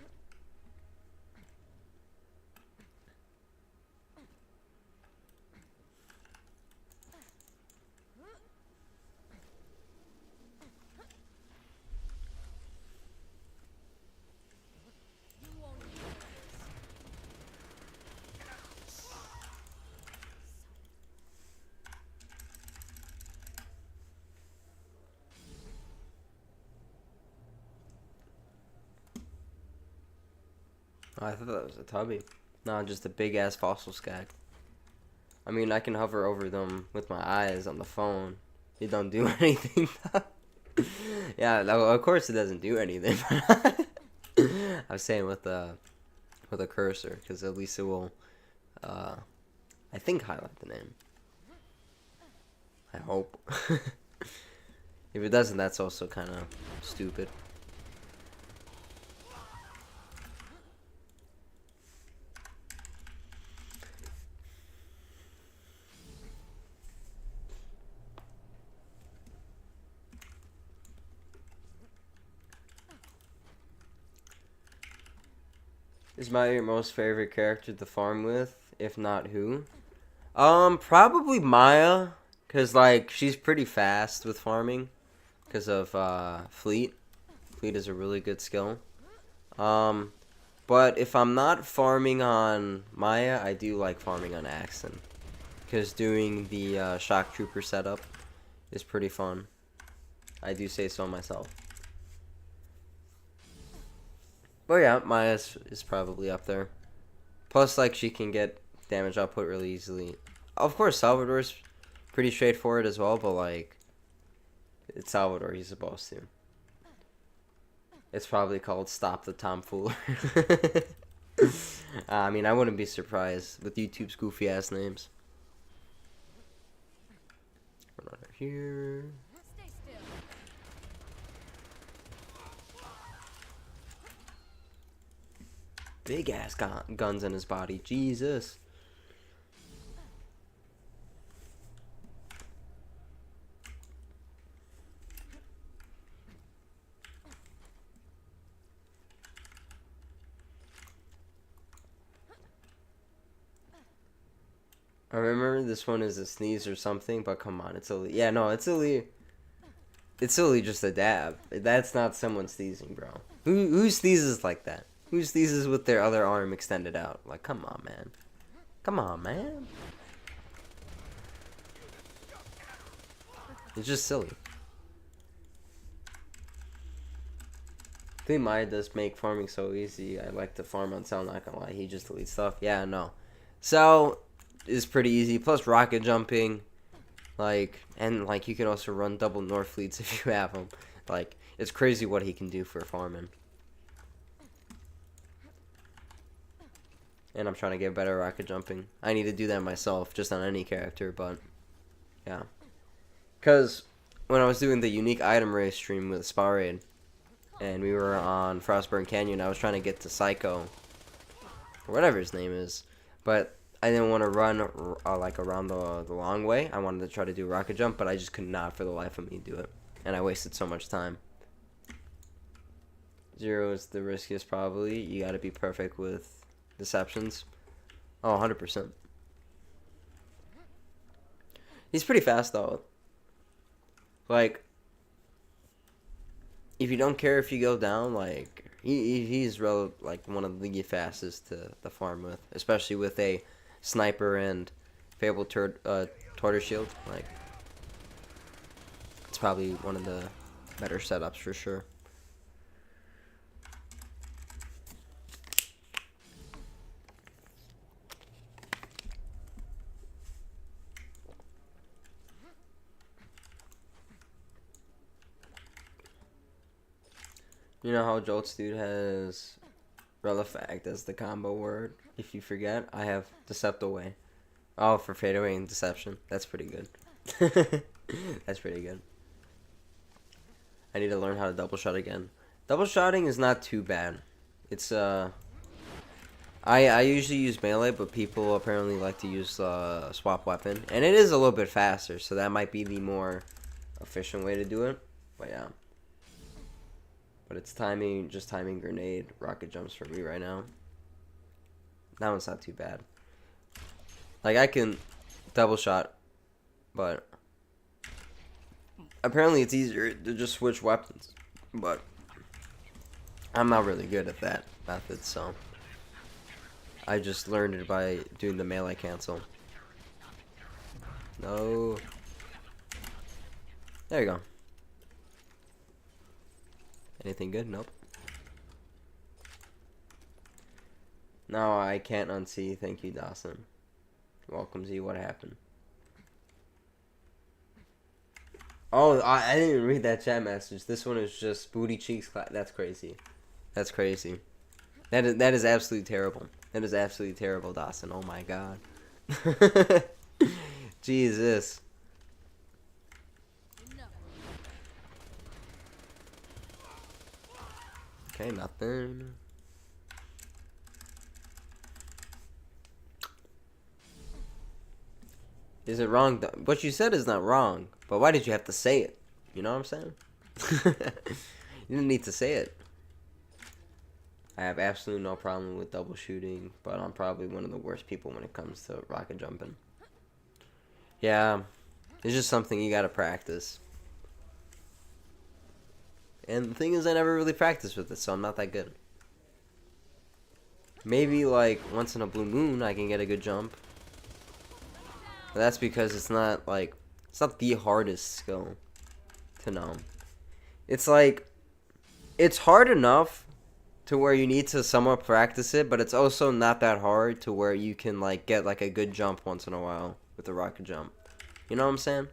Oh, I thought that was a tubby. No, just a big ass fossil skag. I mean, I can hover over them with my eyes on the phone. It don't do anything. Yeah, of course it doesn't do anything. I was saying with a cursor, because at least it will, I think, highlight the name. I hope. If it doesn't, that's also kind of stupid. Is my your most favorite character to farm with? If not, who? Probably Maya, cause like she's pretty fast with farming, cause of Fleet. Fleet is a really good skill. But if I'm not farming on Maya, I do like farming on Axton, cause doing the shock trooper setup is pretty fun. I do say so myself. But yeah, Maya is probably up there. Plus, like, she can get damage output really easily. Of course, Salvador's pretty straightforward as well, but, like, it's Salvador, he's supposed to. It's probably called Stop the Tomfoolery. I mean, I wouldn't be surprised with YouTube's goofy-ass names. here. Stay still. Big ass guns in his body. Jesus. I remember this one is a sneeze or something, but come on, it's only it's only just a dab. That's not someone sneezing, bro. Who sneezes like that? Who sneezes with their other arm extended out? Like, come on, man. Come on, man. It's just silly. I think Maya does make farming so easy. I like to farm on Cell, not gonna lie. He just deletes stuff. Yeah, no. Cell is pretty easy. Plus rocket jumping. Like, and like you can also run double North fleets if you have them. Like, it's crazy what he can do for farming. And I'm trying to get better at rocket jumping. I need to do that myself, just on any character, but yeah. Because when I was doing the unique item race stream with Spa Raid, and we were on Frostburn Canyon, I was trying to get to Psycho, or whatever his name is, but I didn't want to run like around the long way. I wanted to try to do a rocket jump, but I just could not for the life of me do it, and I wasted so much time. 0 is the riskiest probably. You got to be perfect with deceptions. Oh, 100%. He's pretty fast though. Like, if you don't care if you go down, like he's like one of the fastest to farm with, especially with a sniper and fabled tortoise shield. Like, it's probably one of the better setups for sure. You know how Jolt's dude has Relifact as the combo word? If you forget, I have Deceptaway. Oh, for fadeaway and deception. That's pretty good. That's pretty good. I need to learn how to double shot again. Double shotting is not too bad. It's I usually use melee, but people apparently like to use swap weapon, and it is a little bit faster, so that might be the more efficient way to do it. But yeah. But it's timing, just timing grenade, rocket jumps for me right now. That one's not too bad. Like, I can double shot, but apparently it's easier to just switch weapons. But I'm not really good at that method, so I just learned it by doing the melee cancel. No. There you go. Anything good? Nope. No, I can't unsee. Thank you, Dawson. Welcome, Z. What happened? Oh, I didn't even read that chat message. This one is just booty cheeks. That's crazy. That's crazy. That is absolutely terrible. That is absolutely terrible, Dawson. Oh my god. Jesus. Okay, nothing. Is it wrong? What you said is not wrong, but why did you have to say it? You know what I'm saying? You didn't need to say it. I have absolutely no problem with double shooting, but I'm probably one of the worst people when it comes to rocket jumping. Yeah, it's just something you gotta practice. And the thing is, I never really practiced with it, so I'm not that good. Maybe, like, once in a blue moon, I can get a good jump. But that's because it's not, like, it's not the hardest skill to know. It's, like, it's hard enough to where you need to somewhat practice it, but it's also not that hard to where you can, like, get, like, a good jump once in a while with the rocket jump. You know what I'm saying?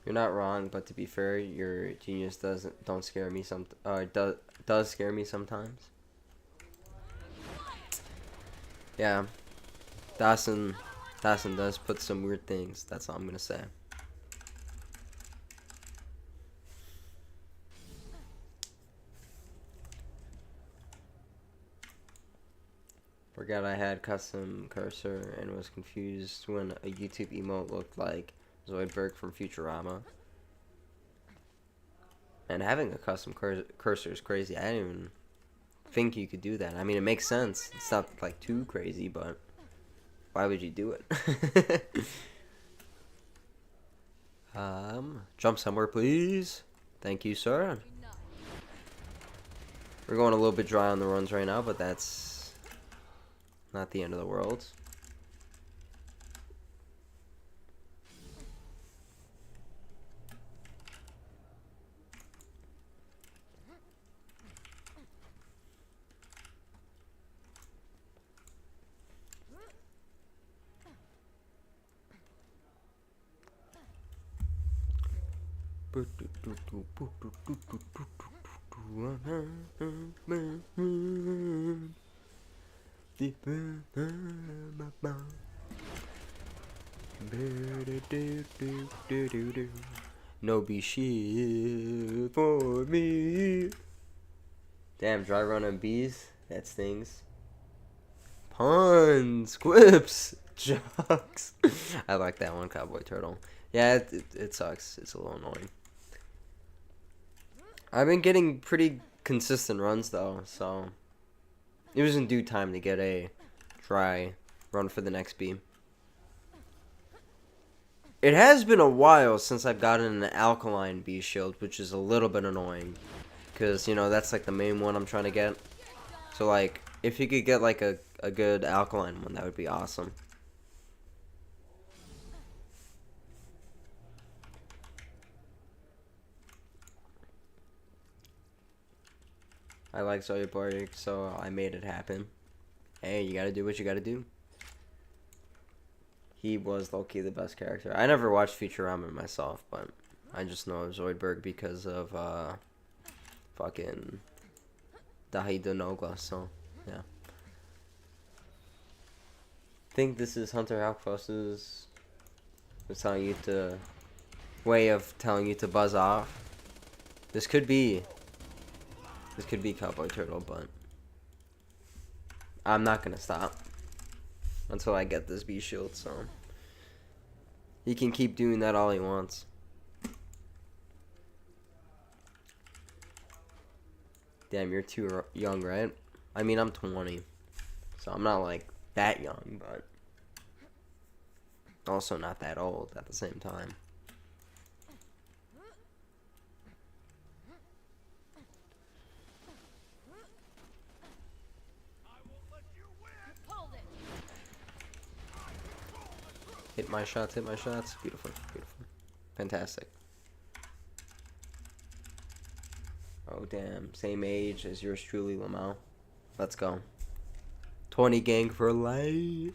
You're not wrong, but to be fair, your genius don't scare me does scare me sometimes. Yeah, Dawson does put some weird things. That's all I'm gonna say. Forgot I had custom cursor and was confused when a YouTube emote looked like Zoidberg from Futurama. And having a custom cursor is crazy. I didn't even think you could do that. I mean, it makes sense. It's not like too crazy, but why would you do it? Jump somewhere, please. Thank you, sir. We're going a little bit dry on the runs right now, but that's not the end of the world. No be shit for me. Damn, dry run on bees. That stings. Puns, quips, jokes. I like that one, Cowboy Turtle. Yeah, it sucks. It's a little annoying. I've been getting pretty consistent runs though, so it was in due time to get a dry run for the next bee. It has been a while since I've gotten an alkaline bee shield, which is a little bit annoying, because, you know, that's like the main one I'm trying to get. So like, if you could get like a good alkaline one, that would be awesome. I like Zoidberg, so I made it happen. Hey, you gotta do what you gotta do. He was low-key the best character. I never watched Futurama myself, but I just know of Zoidberg because of fucking Dahi Nogla, so yeah. I think this is Hunter Outpost's way of telling you to buzz off. This could be Cowboy Turtle, but I'm not gonna stop until I get this bee shield, so he can keep doing that all he wants. Damn, you're too young, right? I mean, I'm 20, so I'm not like that young, but also not that old at the same time. Hit my shots, hit my shots. Beautiful, beautiful. Fantastic. Oh, damn. Same age as yours truly, Lamau. Let's go. 20 gang for life.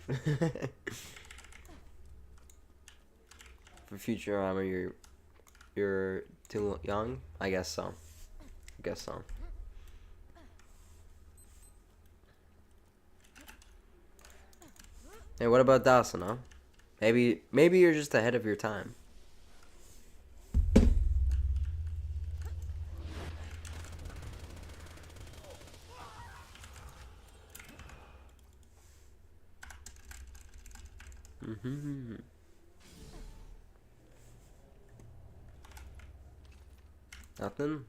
For Futurama, you're too young? I guess so. I guess so. Hey, what about Dawson, huh? Maybe you're just ahead of your time. Nothing?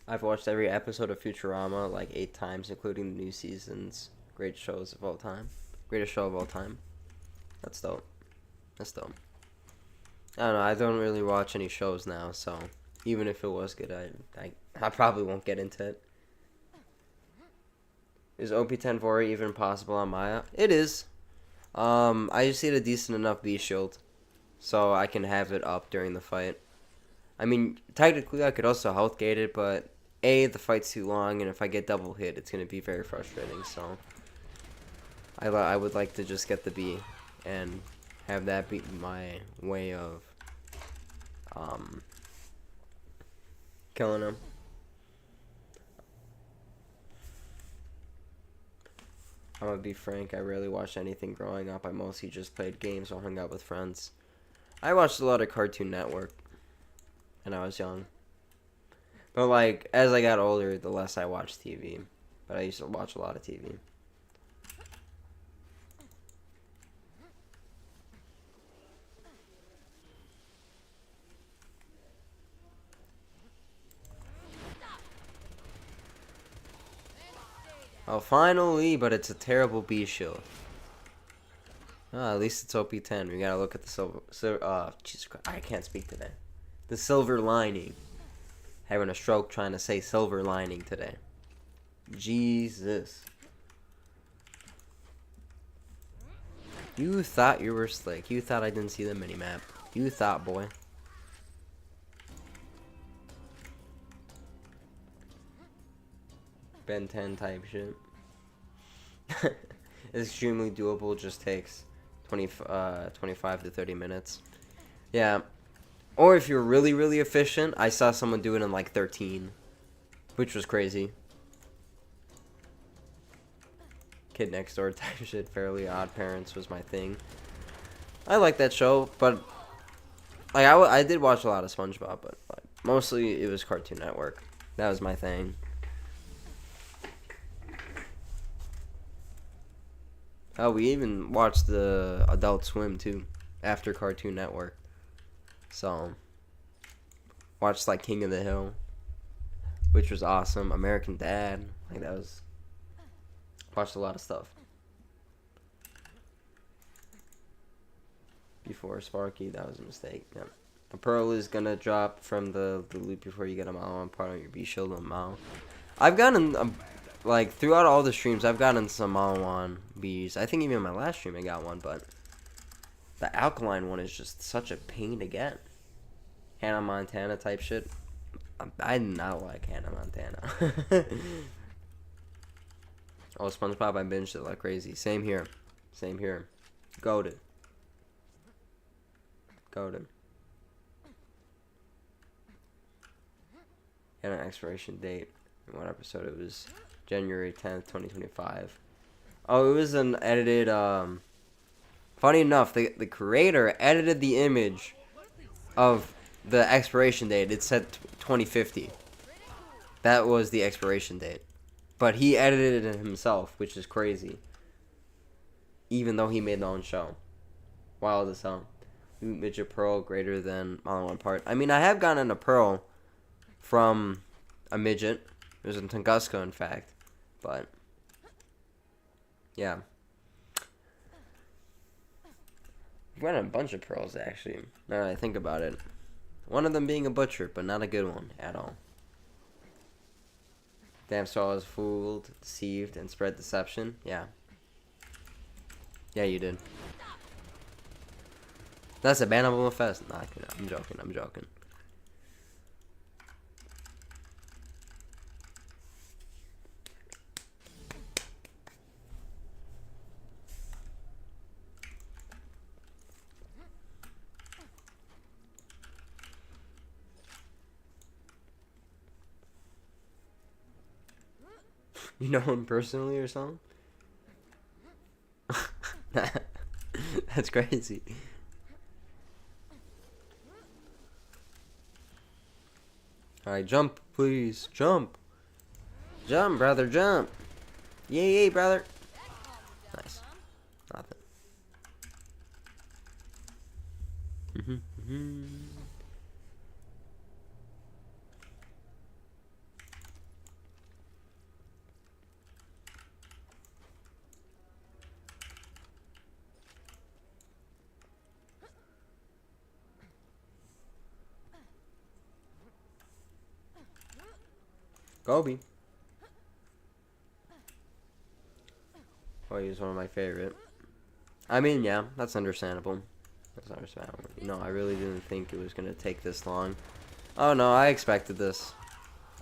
I've watched every episode of Futurama like 8 times, including the new seasons. Great shows of all time. Greatest show of all time. That's dope. That's dope. I don't know. I don't really watch any shows now, so even if it was good, I probably won't get into it. Is OP10 Vora even possible on Maya? It is. I just need a decent enough B shield, so I can have it up during the fight. I mean, technically I could also health gate it, but A, the fight's too long, and if I get double hit, it's gonna be very frustrating. So I would like to just get the B and have that be my way of killing him. I'm gonna be frank, I rarely watched anything growing up. I mostly just played games or hung out with friends. I watched a lot of Cartoon Network when I was young. But like, as I got older, the less I watched TV. But I used to watch a lot of TV. Oh, finally, but it's a terrible B shield. Oh, at least it's OP10. We gotta look at the Jesus Christ, I can't speak today. The silver lining. Having a stroke trying to say silver lining today. Jesus. You thought you were slick. You thought I didn't see the minimap. You thought, boy. Ben 10 type shit. It's extremely doable. Just takes 25 to 30 minutes. Yeah. Or if you're really, really efficient, I saw someone do it in like 13. Which was crazy. Kid Next Door type shit. Fairly Odd Parents was my thing. I like that show, but like I did watch a lot of SpongeBob, but like, mostly it was Cartoon Network. That was my thing. Oh, we even watched the Adult Swim too, after Cartoon Network. So, watched like King of the Hill, which was awesome. American Dad, like that was. Watched a lot of stuff. Before Sparky, that was a mistake. Yeah. A pearl is gonna drop from the loop before you get a Mao on part of your B shield on Mao. I've gotten like throughout all the streams, I've gotten some Mao on Bs. I think even in my last stream I got one, but the alkaline one is just such a pain to get. Hannah Montana type shit. I did not like Hannah Montana. Oh, SpongeBob, I binged it like crazy. Same here. Same here. Goated. Goated. Had an expiration date. In one episode, it was January 10th, 2025. Oh, it was an edited, funny enough, the creator edited the image of the expiration date. It said 2050. That was the expiration date. But he edited it himself, which is crazy. Even though he made the own show. Wild as hell. Midget Pearl greater than Mile 1 part. I mean, I have gotten a Pearl from a midget. It was in Tunguska, in fact. But, yeah. I've gotten a bunch of Pearls, actually. Now that I think about it. One of them being a butcher, but not a good one at all. Damn, so I was fooled, deceived, and spread deception. Yeah. Yeah, you did. That's a bannable offense. Nah, I'm joking. I'm joking. You know him personally or something? That's crazy. Alright, jump, please. Jump. Jump, brother, jump. Yay, brother. Nice. Nothing. Kobe. Oh, he's one of my favorite. I mean, yeah, that's understandable. That's understandable. You know, I really didn't think it was going to take this long. Oh, no, I expected this.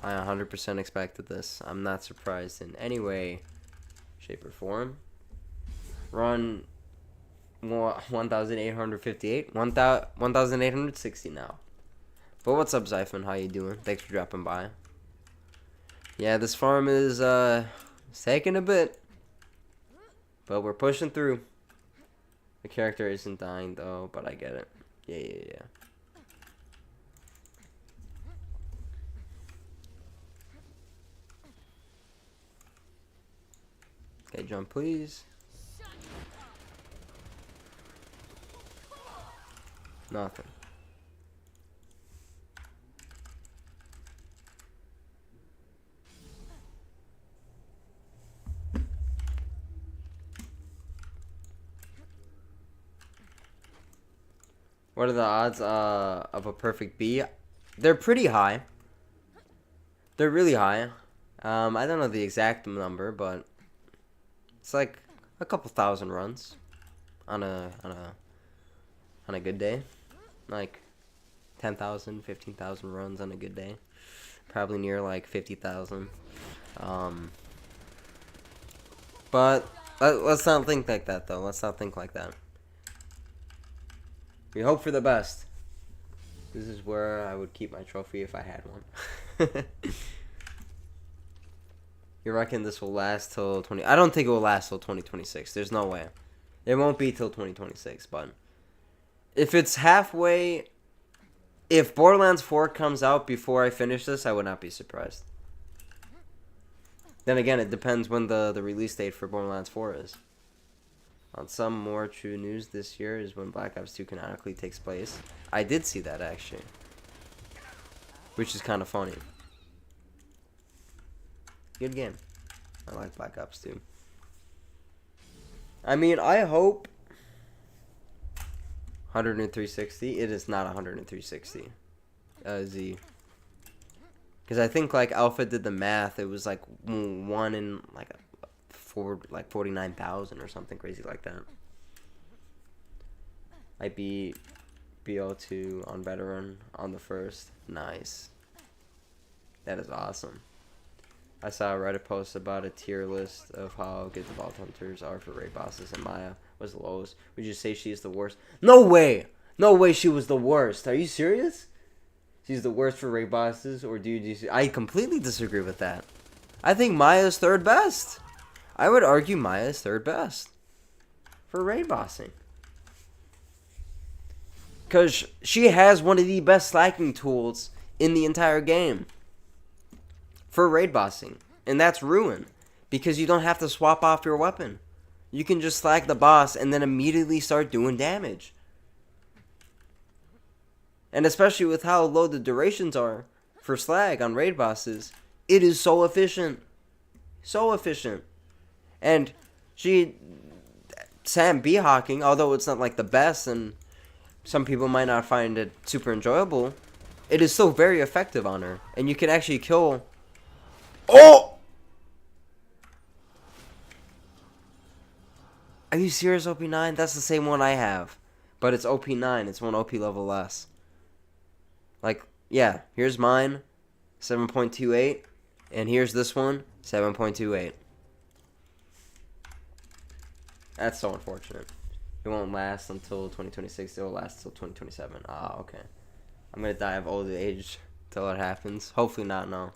I 100% expected this. I'm not surprised in any way, shape, or form. Run 1,858. 1,860 now. But what's up, Zyphon? How you doing? Thanks for dropping by. Yeah, this farm is it's taking a bit. But we're pushing through. The character isn't dying, though, but I get it. Yeah. Okay, jump, please. Nothing. What are the odds of a perfect B? They're pretty high. They're really high. I don't know the exact number, but it's like a couple thousand runs on a good day. Like 10,000, 15,000 runs on a good day. Probably near like 50,000. But let's not think like that, though. Let's not think like that. We hope for the best. This is where I would keep my trophy if I had one. You reckon this will last till 20? I don't think it will last till 2026. There's no way. It won't be till 2026, but if it's halfway, if Borderlands 4 comes out before I finish this, I would not be surprised. Then again, it depends when the release date for Borderlands 4 is. On some more true news, this year is when Black Ops 2 canonically takes place. I did see that, actually. Which is kind of funny. Good game. I like Black Ops 2. I mean, I hope 10360. It is not 10360. Z. Because I think, like, Alpha did the math. It was, like, 1 in, like, 49,000 or something crazy like that. I beat BO2 on veteran on the first. Nice. That is awesome. I saw a Reddit post about a tier list of how good the Vault Hunters are for raid bosses, and Maya was the lowest. Would you say she's the worst? No way! No way she was the worst. Are you serious? She's the worst for raid bosses, or do you... I completely disagree with that. I think Maya's third best. I would argue Maya's third best for raid bossing. Because she has one of the best slacking tools in the entire game for raid bossing. And that's Ruin. Because you don't have to swap off your weapon. You can just slack the boss and then immediately start doing damage. And especially with how low the durations are for slag on raid bosses, it is so efficient. So efficient. And Sam B-hawking, although it's not like the best and some people might not find it super enjoyable, it is still very effective on her. And you can actually kill... Oh! Are you serious, OP9? That's the same one I have. But it's OP9. It's one OP level less. Like, yeah, here's mine, 7.28. And here's this one, 7.28. That's so unfortunate. It won't last until 2026. It will last until 2027. Ah, okay. I'm going to die of old age till it happens. Hopefully not, no.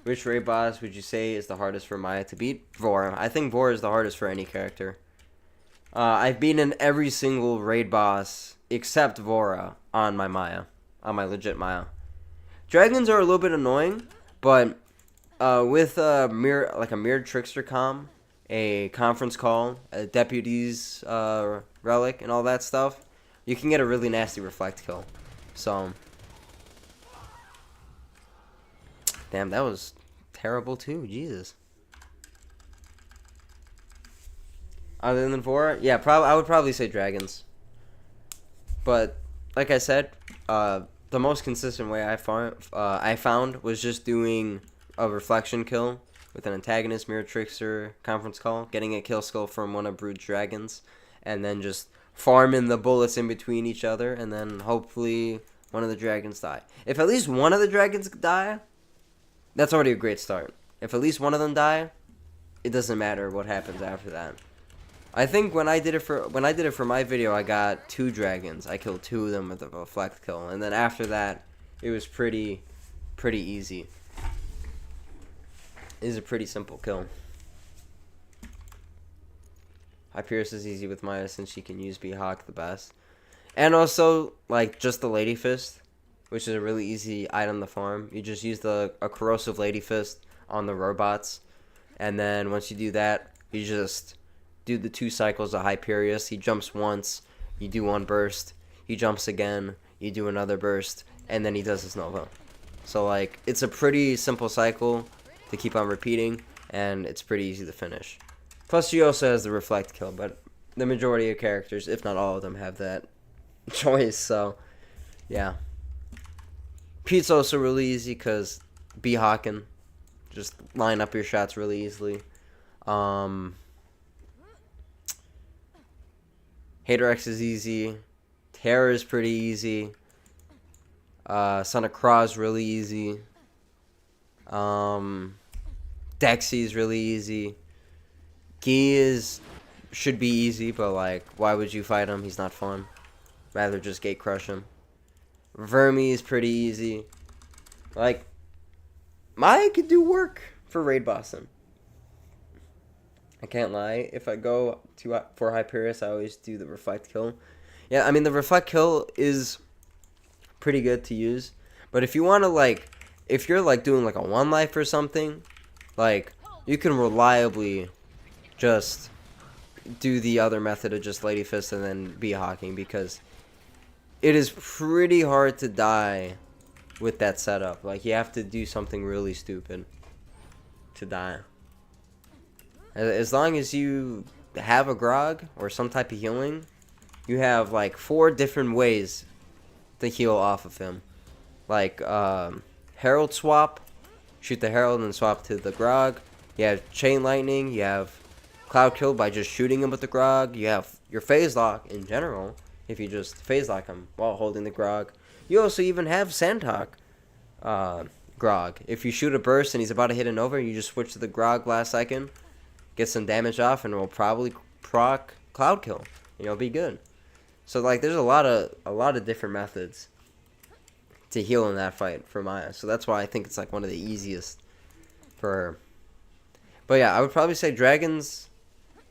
Which raid boss would you say is the hardest for Maya to beat? Vora. I think Vora is the hardest for any character. I've beaten every single raid boss except Vora on my Maya. On my legit Maya. Dragons are a little bit annoying, but with a mirrored trickster comm, a conference call, a deputy's relic, and all that stuff, you can get a really nasty reflect kill. So, damn, that was terrible too. Jesus. Other than Vora, yeah, I would probably say dragons. But like I said, the most consistent way I found was just doing a reflection kill with an antagonist, mirror trickster, conference call, getting a kill skill from one of Brood's dragons, and then just farming the bullets in between each other, and then hopefully one of the dragons die. If at least one of the dragons die, that's already a great start. If at least one of them die, it doesn't matter what happens after that. I think when I did it for my video, I got 2 dragons. I killed 2 of them with a reflect kill, and then after that, it was pretty easy. It is a pretty simple kill. Hyperius is easy with Maya since she can use B-Hawk the best. And also, like, just the Lady Fist, which is a really easy item to farm. You just use a corrosive Lady Fist on the robots. And then once you do that, you just do the 2 cycles of Hyperius. He jumps once, you do 1 burst. He jumps again, you do another burst. And then he does his Nova. So, like, it's a pretty simple cycle to keep on repeating. And it's pretty easy to finish. Plus, she also has the reflect kill. But the majority of characters, if not all of them, have that choice. So, yeah. Pete's also really easy because B-Hawking. Just line up your shots really easily. Hater X is easy. Terror is pretty easy. Son of Craw is really easy. Dexy is really easy. Gee should be easy, but like, why would you fight him? He's not fun. Rather just gate crush him. Vermi is pretty easy. Like, Maya could do work for raid bossing. I can't lie. If I go for Hyperius, I always do the reflect kill. Yeah, I mean, the reflect kill is pretty good to use. But if you want to, like, if you're, like, doing, like, a 1 life or something, like, you can reliably just do the other method of just Lady Fist and then B-Hawking, because it is pretty hard to die with that setup. Like, you have to do something really stupid to die. As long as you have a grog or some type of healing, you have like 4 different ways to heal off of him. Like Herald swap, shoot the Herald and swap to the grog. You have Chain Lightning, you have Cloud Kill by just shooting him with the grog. You have your Phase Lock in general, if you just Phase Lock him while holding the grog. You also even have Sandhawk grog. If you shoot a burst and he's about to hit an over, you just switch to the grog last second, get some damage off, and it will probably proc Cloud Kill, and you'll be good. So like, there's a lot of different methods to heal in that fight for Maya. So that's why I think it's like one of the easiest for her. But yeah, I would probably say Dragons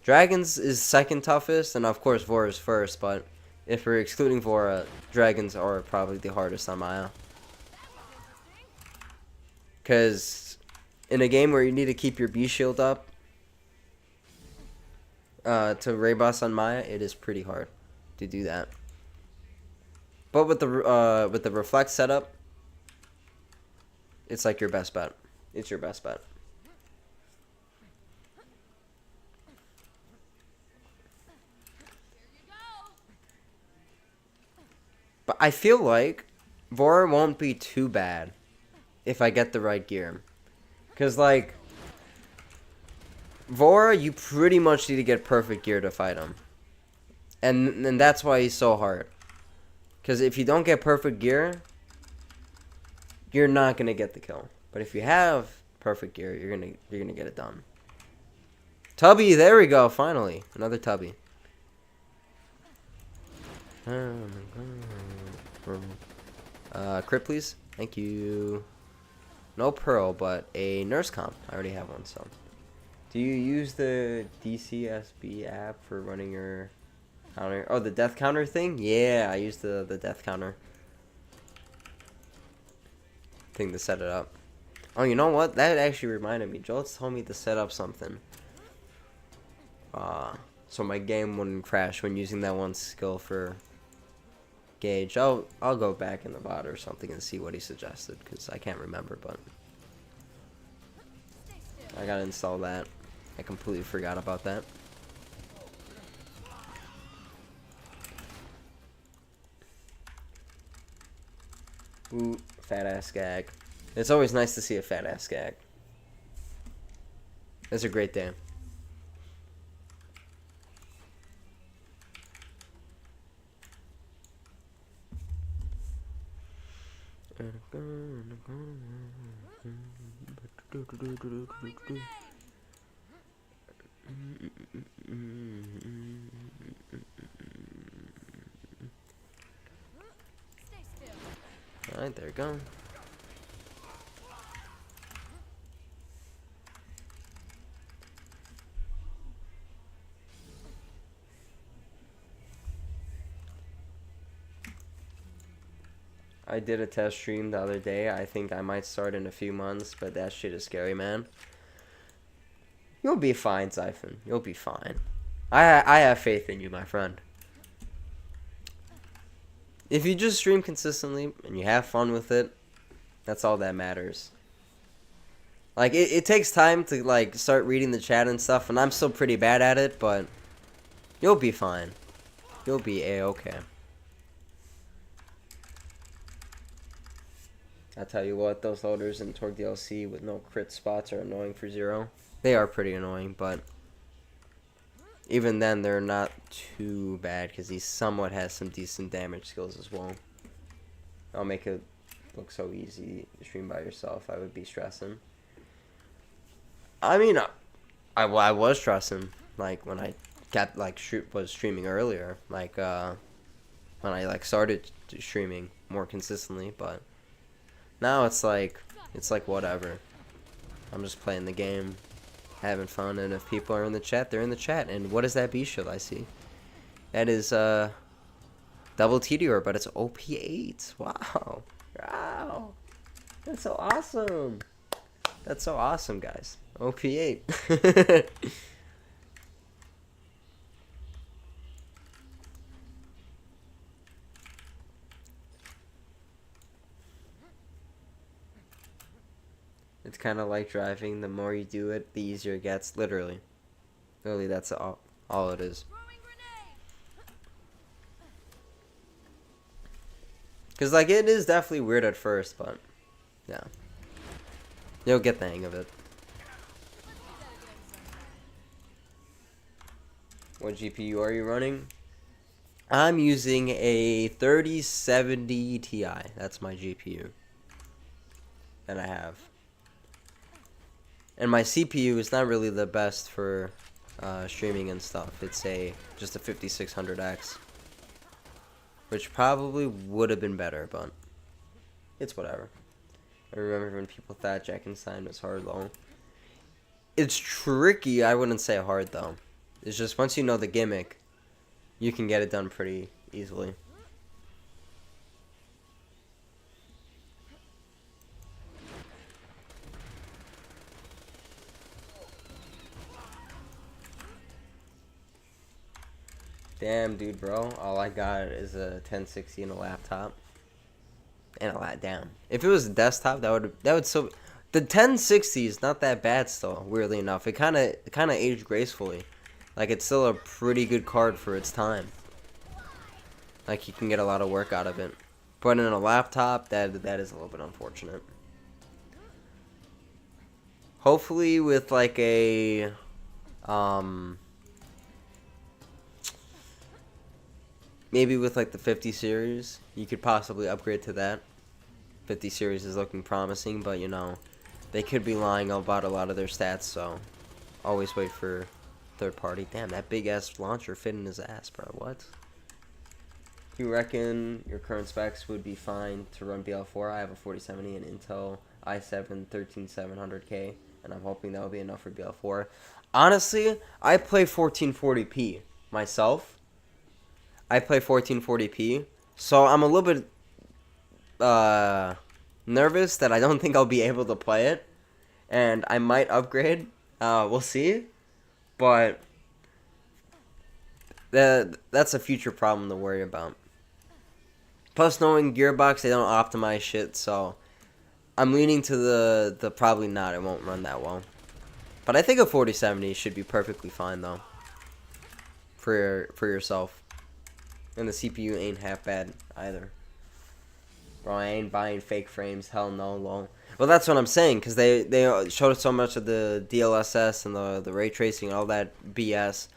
is second toughest, and of course Vora is first. But if we're excluding Vora, Dragons are probably the hardest on Maya. Because in a game where you need to keep your B shield up to raid boss on Maya, it is pretty hard to do that. But with the reflect setup, it's like your best bet. It's your best bet. But I feel like Vora won't be too bad if I get the right gear. Because, like, Vora, you pretty much need to get perfect gear to fight him. And that's why he's so hard. Because if you don't get perfect gear, you're not going to get the kill. But if you have perfect gear, you're gonna get it done. Tubby, there we go, finally. Another Tubby. Crit, please. Thank you. No Pearl, but a Nurse Comp. I already have one, so. Do you use the DCSB app for running your counter? Oh, the death counter thing? Yeah, I use the death counter thing to set it up. Oh, you know what? That actually reminded me. Joel told me to set up something. So my game wouldn't crash when using that one skill for gauge. I'll go back in the bot or something and see what he suggested, because I can't remember, but I gotta install that. I completely forgot about that. Ooh, fat ass gag. It's always nice to see a fat ass gag. It's a great day. Alright, there we go. I did a test stream the other day. I think I might start in a few months, but that shit is scary, man. You'll be fine, Zyphon. You'll be fine. I have faith in you, my friend. If you just stream consistently and you have fun with it, that's all that matters. Like, it takes time to, like, start reading the chat and stuff, and I'm still pretty bad at it, but you'll be fine. You'll be A-okay. I tell you what, those loaders in Torque DLC with no crit spots are annoying for Zero. They are pretty annoying, but even then, they're not too bad because he somewhat has some decent damage skills as well. I'll make it look so easy to stream by yourself. I would be stressing. I mean, I was stressing, like, when I kept, like, was streaming earlier. Like, when I, like, started streaming more consistently, but now it's like whatever. I'm just playing the game, having fun, and if people are in the chat, they're in the chat. And what is that B shield I see? That is double TDR, but it's OP8. Wow. Wow. That's so awesome. That's so awesome, guys. OP8. It's kind of like driving. The more you do it, the easier it gets. Literally. Literally, that's all it is. Because, like, it is definitely weird at first, but, yeah. You'll get the hang of it. What GPU are you running? I'm using a 3070 Ti. That's my GPU that I have. And my CPU is not really the best for streaming and stuff. It's just a 5600X, which probably would have been better, but it's whatever. I remember when people thought Jackenstein was hard though. It's tricky. I wouldn't say hard though. It's just once you know the gimmick, you can get it done pretty easily. Damn, dude, bro. All I got is a 1060 and a laptop. And a lot down. If it was a desktop, that would so. The 1060 is not that bad still. Weirdly enough, it kind of aged gracefully. Like, it's still a pretty good card for its time. Like, you can get a lot of work out of it. But in a laptop, that is a little bit unfortunate. Hopefully, with like a maybe with like the 50 series, you could possibly upgrade to that. 50 series is looking promising, but you know, they could be lying about a lot of their stats, so always wait for third party. Damn, that big ass launcher fit in his ass, bro. What? You reckon your current specs would be fine to run BL4? I have a 4070 and Intel i7 13700K, and I'm hoping that will be enough for BL4. Honestly, I play 1440p myself. I play 1440p, so I'm a little bit nervous that I don't think I'll be able to play it, and I might upgrade. We'll see, but that's a future problem to worry about. Plus, knowing Gearbox, they don't optimize shit, so I'm leaning to the probably not. It won't run that well, but I think a 4070 should be perfectly fine though for yourself. And the CPU ain't half bad either. Bro, I ain't buying fake frames. Hell no, lol. Well, that's what I'm saying, because they showed us so much of the DLSS and the ray tracing and all that BS.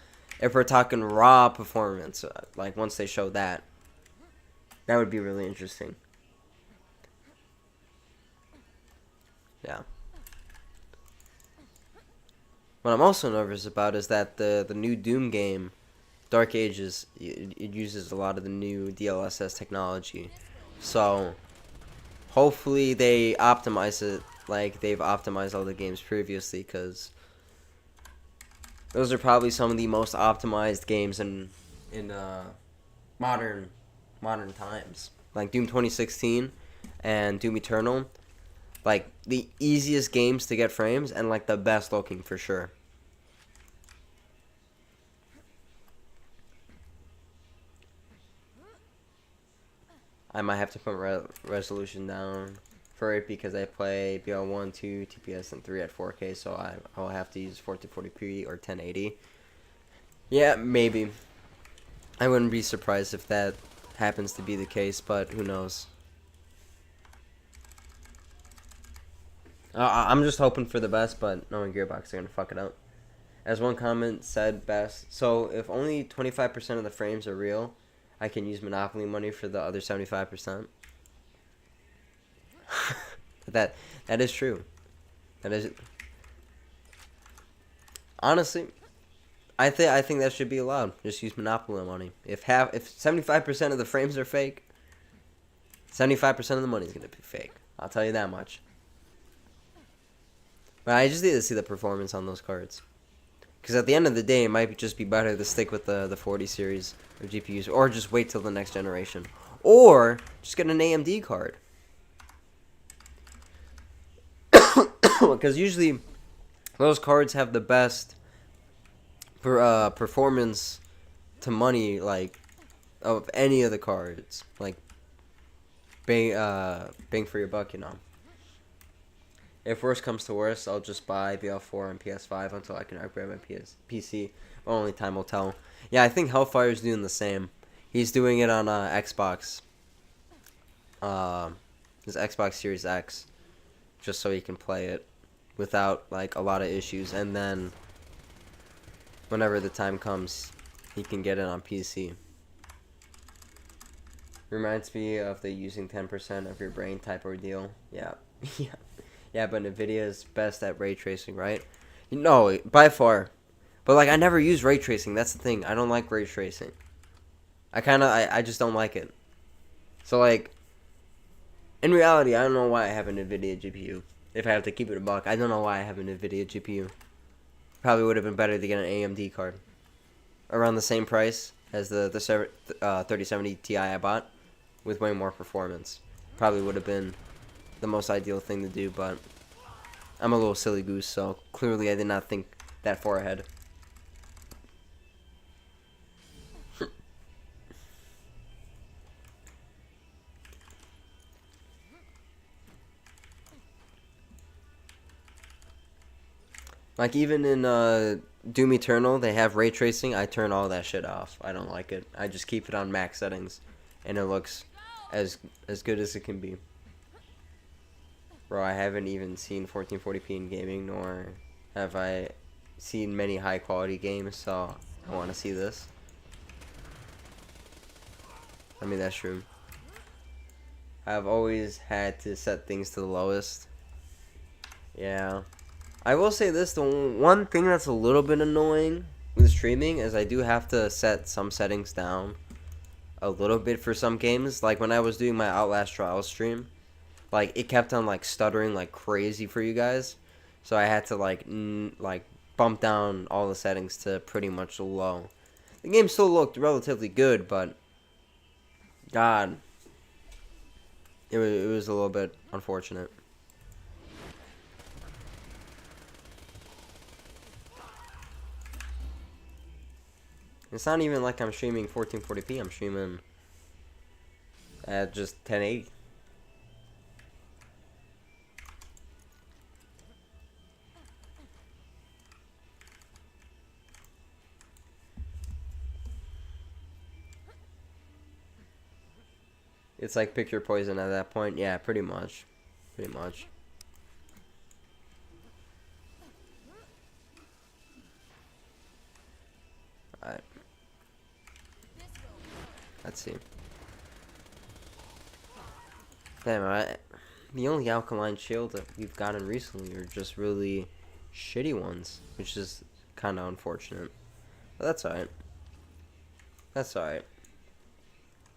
If we're talking raw performance, like once they show that, that would be really interesting. Yeah. What I'm also nervous about is that the new Doom game, Dark Ages, it uses a lot of the new DLSS technology. So hopefully they optimize it like they've optimized all the games previously, because those are probably some of the most optimized games in modern times. Like Doom 2016 and Doom Eternal, like the easiest games to get frames and like the best looking for sure. I might have to put resolution down for it because I play BL1, 2, TPS, and 3 at 4K, so I'll have to use 1440p or 1080. Yeah, maybe. I wouldn't be surprised if that happens to be the case, but who knows. I'm just hoping for the best, but knowing Gearbox, they're going to fuck it up. As one comment said best, so if only 25% of the frames are real, I can use Monopoly money for the other 75%. that is true. That is, honestly, I think that should be allowed. Just use Monopoly money. If 75% of the frames are fake, 75% of the money is gonna be fake. I'll tell you that much. But I just need to see the performance on those cards. Because at the end of the day, it might just be better to stick with the 40 series of GPUs, or just wait till the next generation, or just get an AMD card. Because usually those cards have the best performance to money, like, of any of the cards. Like, bang for your buck, you know. If worse comes to worse, I'll just buy BL4 and PS5 until I can upgrade my PC. Only time will tell. Yeah, I think Hellfire's doing the same. He's doing it on Xbox. His Xbox Series X, just so he can play it without like a lot of issues, and then whenever the time comes, he can get it on PC. Reminds me of the using 10% of your brain type ordeal. Yeah. Yeah, but NVIDIA is best at ray tracing, right? No, by far. But like, I never use ray tracing. That's the thing. I don't like ray tracing. I just don't like it. So like, in reality, I don't know why I have an NVIDIA GPU. If I have to keep it a buck, I don't know why I have an NVIDIA GPU. Probably would have been better to get an AMD card. Around the same price as the 3070 Ti I bought, with way more performance. Probably would have been the most ideal thing to do, but I'm a little silly goose, so clearly I did not think that far ahead. Like, even in Doom Eternal, they have ray tracing. I turn all that shit off. I don't like it. I just keep it on max settings, and it looks as good as it can be. Bro, I haven't even seen 1440p in gaming, nor have I seen many high quality games, so I want to see this. I mean, that's true. I've always had to set things to the lowest. Yeah. I will say this, the one thing that's a little bit annoying with streaming is I do have to set some settings down a little bit for some games. Like when I was doing my Outlast Trials stream, like it kept on like stuttering like crazy for you guys. So I had to like bump down all the settings to pretty much low. The game still looked relatively good, but God, it was a little bit unfortunate. It's not even like I'm streaming 1440p. I'm streaming at just 1080. It's like pick your poison at that point. Yeah, pretty much. Pretty much. Alright. Let's see. Damn, the only alkaline shield that we've gotten recently are just really shitty ones, which is kind of unfortunate. But that's alright. That's alright.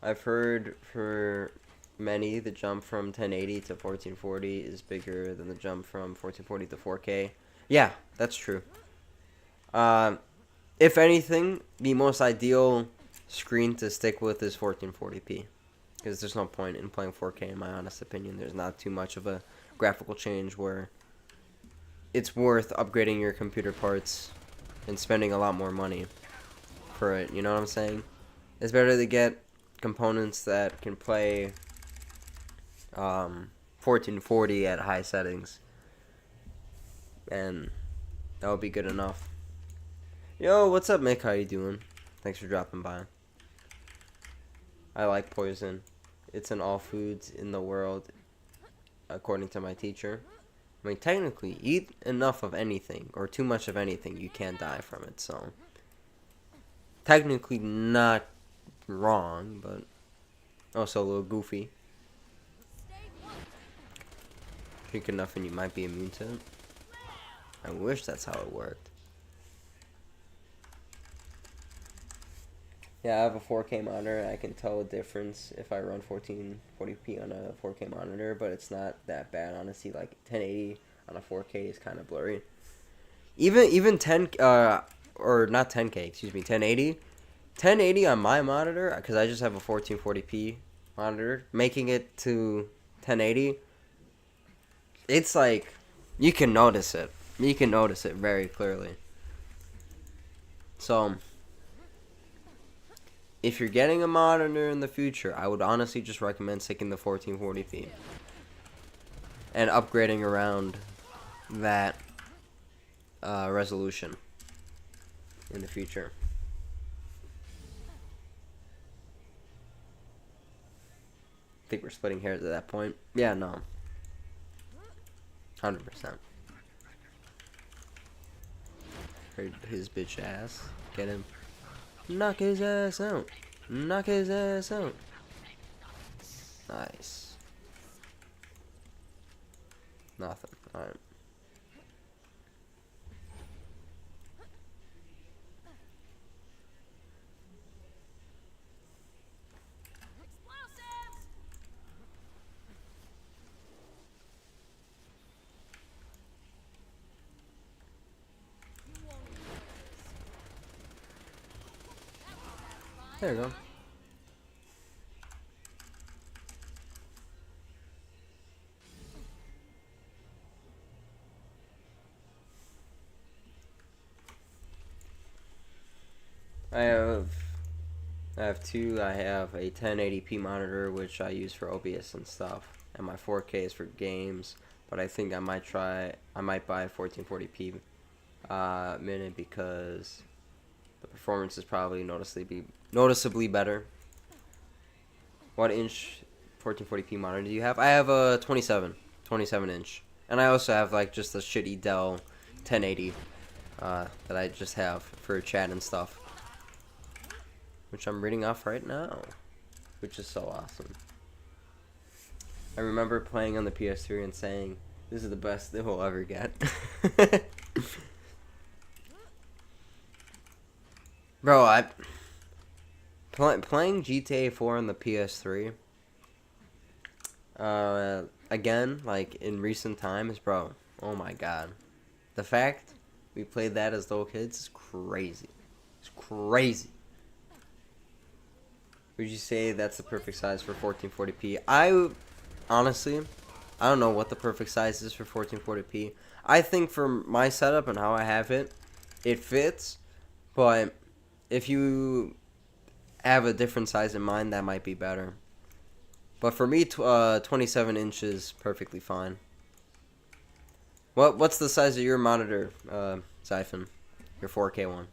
I've heard for many the jump from 1080 to 1440 is bigger than the jump from 1440 to 4K. Yeah, that's true. If anything, the most ideal screen to stick with is 1440p. Because there's no point in playing 4K, in my honest opinion. There's not too much of a graphical change where it's worth upgrading your computer parts and spending a lot more money for it. You know what I'm saying? It's better to get components that can play 1440 at high settings. And that would be good enough. Yo, what's up, Mick? How you doing? Thanks for dropping by. I like poison. It's in all foods in the world, according to my teacher. I mean, technically, eat enough of anything, or too much of anything, you can't die from it, so... Technically not wrong, but also a little goofy. Drink enough and you might be immune to it. I wish that's how it worked. Yeah, I have a 4K monitor. I can tell a difference if I run 1440p on a 4K monitor, but it's not that bad, honestly. Like 1080 on a 4K is kind of blurry. Even 10 or not 10K, excuse me, 1080 on my monitor, because I just have a 1440p monitor, making it to 1080. It's like you can notice it. You can notice it very clearly. So if you're getting a monitor in the future, I would honestly just recommend sticking the 1440p and upgrading around that resolution in the future. I think we're splitting hairs at that point. Yeah, no. 100%. Heard his bitch ass. Get him. Knock his ass out. Knock his ass out. Nice. Nothing. Alright. There you go. I have two. I have a 1080p monitor, which I use for OBS and stuff, and my 4K is for games. But I think I might buy a 1440p minute because the performance is probably noticeably better. What inch 1440p monitor do you have? I have a 27 inch, and I also have like just a shitty Dell 1080 that I just have for chat and stuff, which I'm reading off right now, which is so awesome. I remember playing on the PS3 and saying, "This is the best it will ever get." Bro, playing GTA 4 on the PS3. Again, like in recent times, bro. Oh my god, the fact we played that as little kids is crazy. It's crazy. Would you say that's the perfect size for 1440p? Honestly, I don't know what the perfect size is for 1440p. I think for my setup and how I have it, it fits. But if you have a different size in mind, that might be better. But for me, 27 inches perfectly fine. What's the size of your monitor, Siphon? Your 4K one?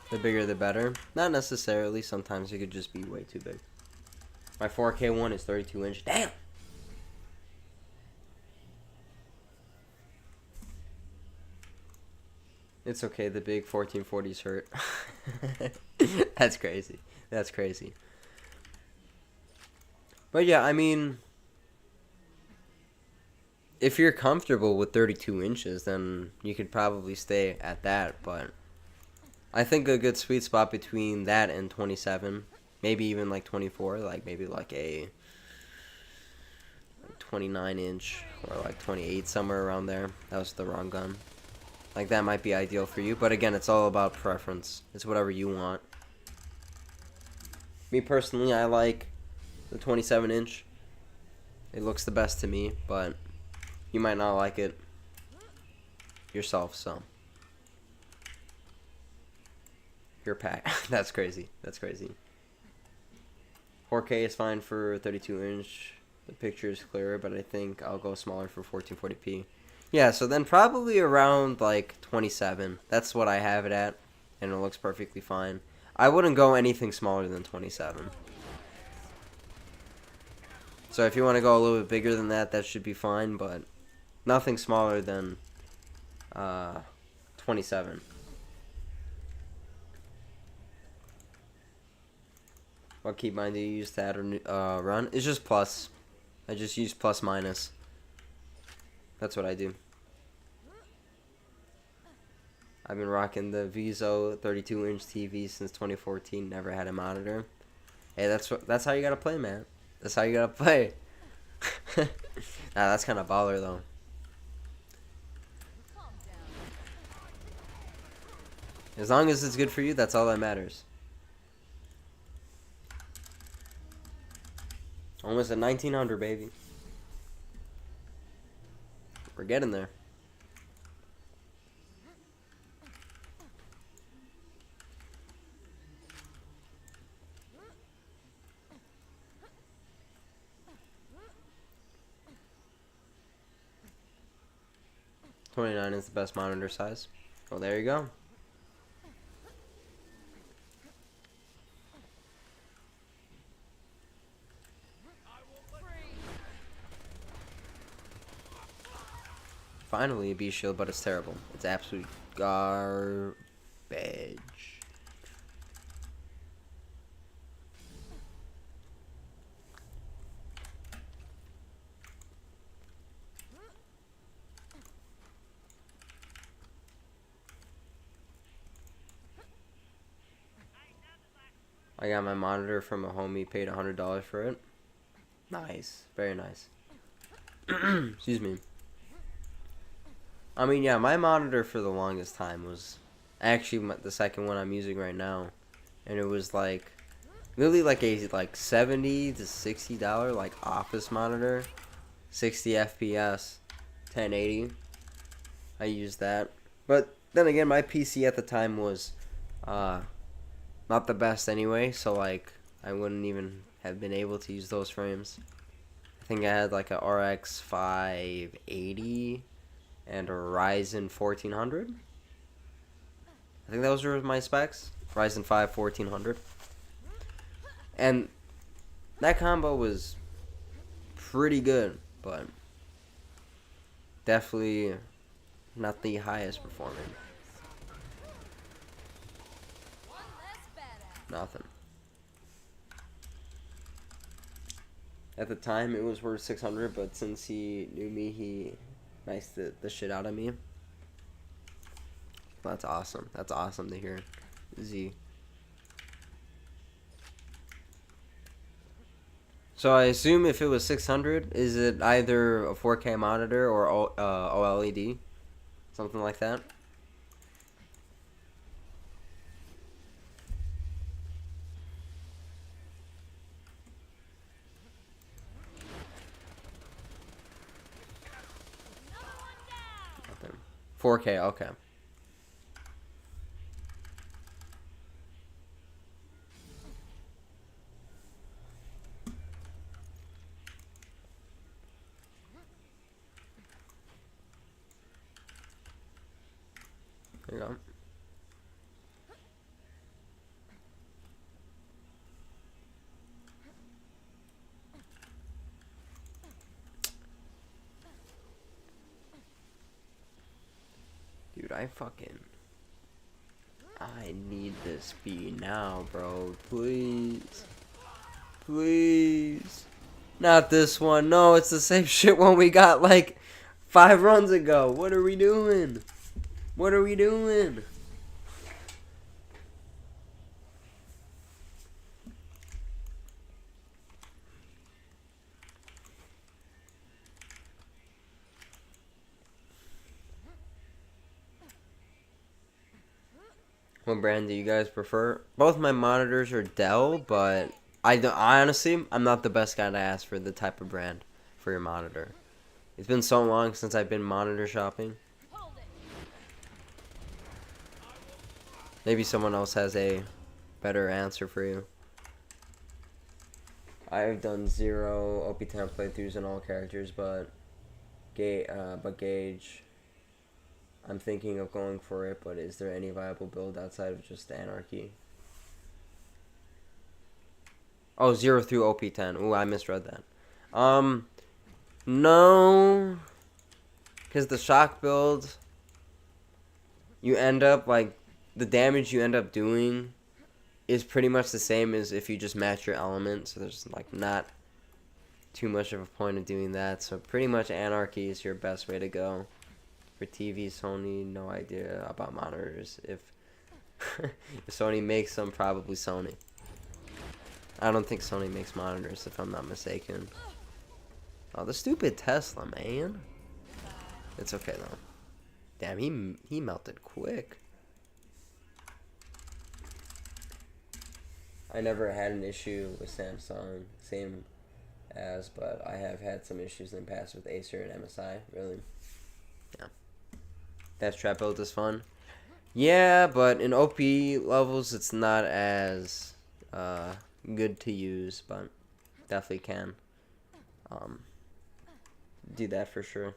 The bigger the better. Not necessarily. Sometimes it could just be way too big. My 4K one is 32 inch. Damn! It's okay, the big 1440s hurt. That's crazy. That's crazy. But yeah, I mean, if you're comfortable with 32 inches, then you could probably stay at that. But I think a good sweet spot between that and 27, maybe even like 24, like maybe like a 29 inch or like 28, somewhere around there. That was the wrong gun. Like that might be ideal for you, but again, it's all about preference. It's whatever you want. Me personally, I like the 27 inch. It looks the best to me, but you might not like it yourself, so your pack. That's crazy. That's crazy. 4K is fine for 32 inch. The picture is clearer, but I think I'll go smaller for 1440p. Yeah, so then probably around like 27. That's what I have it at, and it looks perfectly fine. I wouldn't go anything smaller than 27. So if you want to go a little bit bigger than that, that should be fine, but nothing smaller than 27. What keybind do you use to add or run? It's just plus. I just use plus minus. That's what I do. I've been rocking the Viso 32-inch TV since 2014. Never had a monitor. Hey, that's how you gotta play, man. That's how you gotta play. Nah, that's kind of baller though. As long as it's good for you, that's all that matters. Almost at 1900, baby. We're getting there. $29 is the best monitor size. Well, there you go. Finally a B shield, but it's terrible. It's absolute garbage. I got my monitor from a homie, paid $100 for it. Nice. Very nice. Excuse me. I mean, yeah, my monitor for the longest time was actually the second one I'm using right now. And it was like, really like a $70 to $60 like office monitor. 60 FPS, 1080. I used that. But then again, my PC at the time was not the best anyway, so like I wouldn't even have been able to use those frames. I think I had like a RX 580 and a Ryzen 1400. I think those were my specs. Ryzen 5 1400. And that combo was pretty good, but definitely not the highest performing. Nothing. At the time, it was worth 600, but since he knew me, he niced the shit out of me. That's awesome. That's awesome to hear. Z. So I assume if it was 600, is it either a 4K monitor or OLED? Something like that? Nothing. 4K, okay. There you go. I need this bee now, bro. Please. Please. Not this one. No, it's the same shit one we got like 5 runs ago. What are we doing? What are we doing? What brand do you guys prefer? Both my monitors are Dell, but I honestly, I'm not the best guy to ask for the type of brand for your monitor. It's been so long since I've been monitor shopping. Maybe someone else has a better answer for you. I've done 0 OP10 playthroughs in all characters, but Gage, I'm thinking of going for it, but is there any viable build outside of just Anarchy? Oh, 0 through OP10. Ooh, I misread that. No. Because the shock build, you end up, like, the damage you end up doing is pretty much the same as if you just match your element. So there's, like, not too much of a point of doing that. So pretty much Anarchy is your best way to go. For TV, Sony, no idea about monitors. If Sony makes them, probably Sony. I don't think Sony makes monitors, if I'm not mistaken. Oh, the stupid Tesla, man. It's okay, though. Damn, he melted quick. I never had an issue with Samsung, same as, but I have had some issues in the past with Acer and MSI, really. Yeah. That trap build is fun. Yeah, but in OP levels, it's not as good to use, but definitely can do that for sure.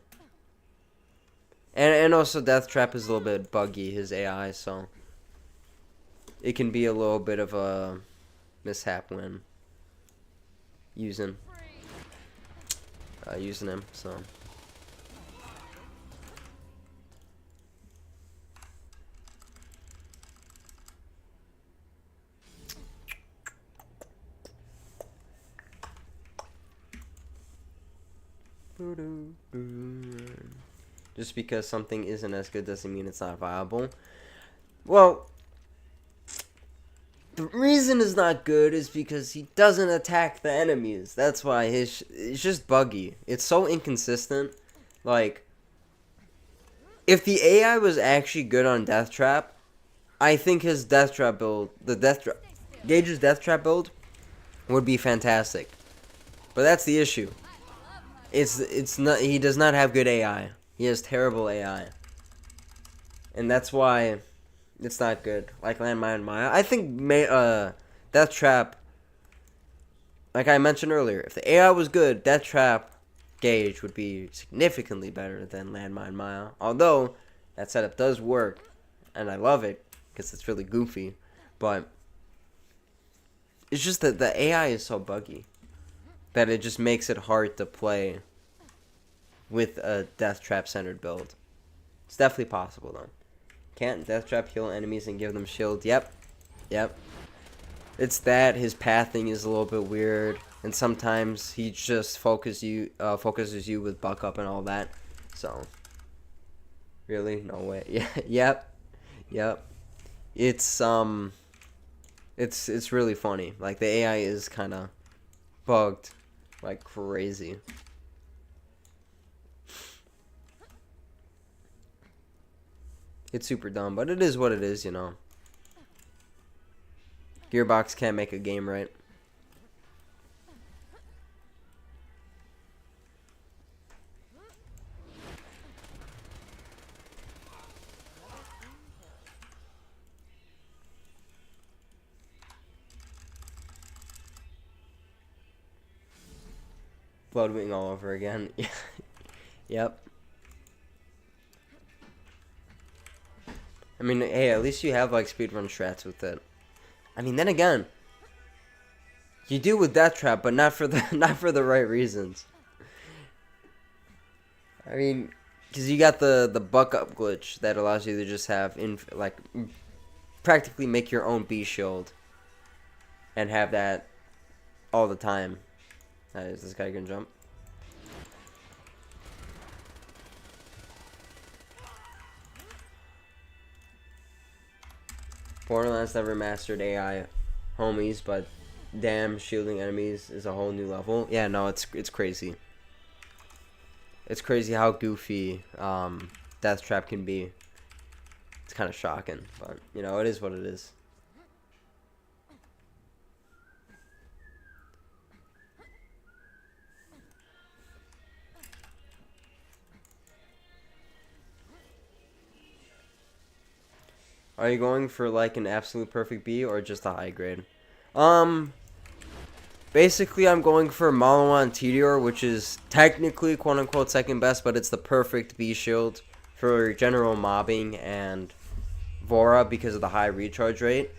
And also, Death Trap is a little bit buggy, his AI, so it can be a little bit of a mishap when using him, so. Just because something isn't as good doesn't mean it's not viable. Well, the reason it's not good is because he doesn't attack the enemies. That's why it's just buggy. It's so inconsistent. Like, if the AI was actually good on Death Trap, I think his Death Trap build, Gage's Death Trap build, would be fantastic. But that's the issue. It's not. He does not have good AI. He has terrible AI, and that's why it's not good. Like Landmine Maya, I think Death Trap. Like I mentioned earlier, if the AI was good, Death Trap Gage would be significantly better than Landmine Maya. Although that setup does work, and I love it because it's really goofy, but it's just that the AI is so buggy that it just makes it hard to play with a Death Trap centered build. It's definitely possible though. Can't Death Trap heal enemies and give them shield? Yep. It's that his pathing is a little bit weird, and sometimes he just focuses you with buck up and all that. So really, no way. Yeah, yep. It's really funny. Like the AI is kind of bugged like crazy. It's super dumb, but it is what it is, you know. Gearbox can't make a game right. Bloodwing all over again. Yep. I mean, hey, at least you have like speedrun strats with it. I mean, then again, you do with Death Trap, but not for the right reasons. I mean, Because you got the buck up glitch that allows you to just have practically make your own B shield and have that all the time. Is this guy gonna jump? Borderlands never mastered AI homies, but damn, shielding enemies is a whole new level. Yeah, no, it's crazy. It's crazy how goofy Death Trap can be. It's kind of shocking, but you know, it is what it is. Are you going for like an absolute perfect B or just a high grade? Basically I'm going for Malawan Tedior, which is technically quote unquote second best, but it's the perfect B shield for general mobbing and Vora because of the high recharge rate.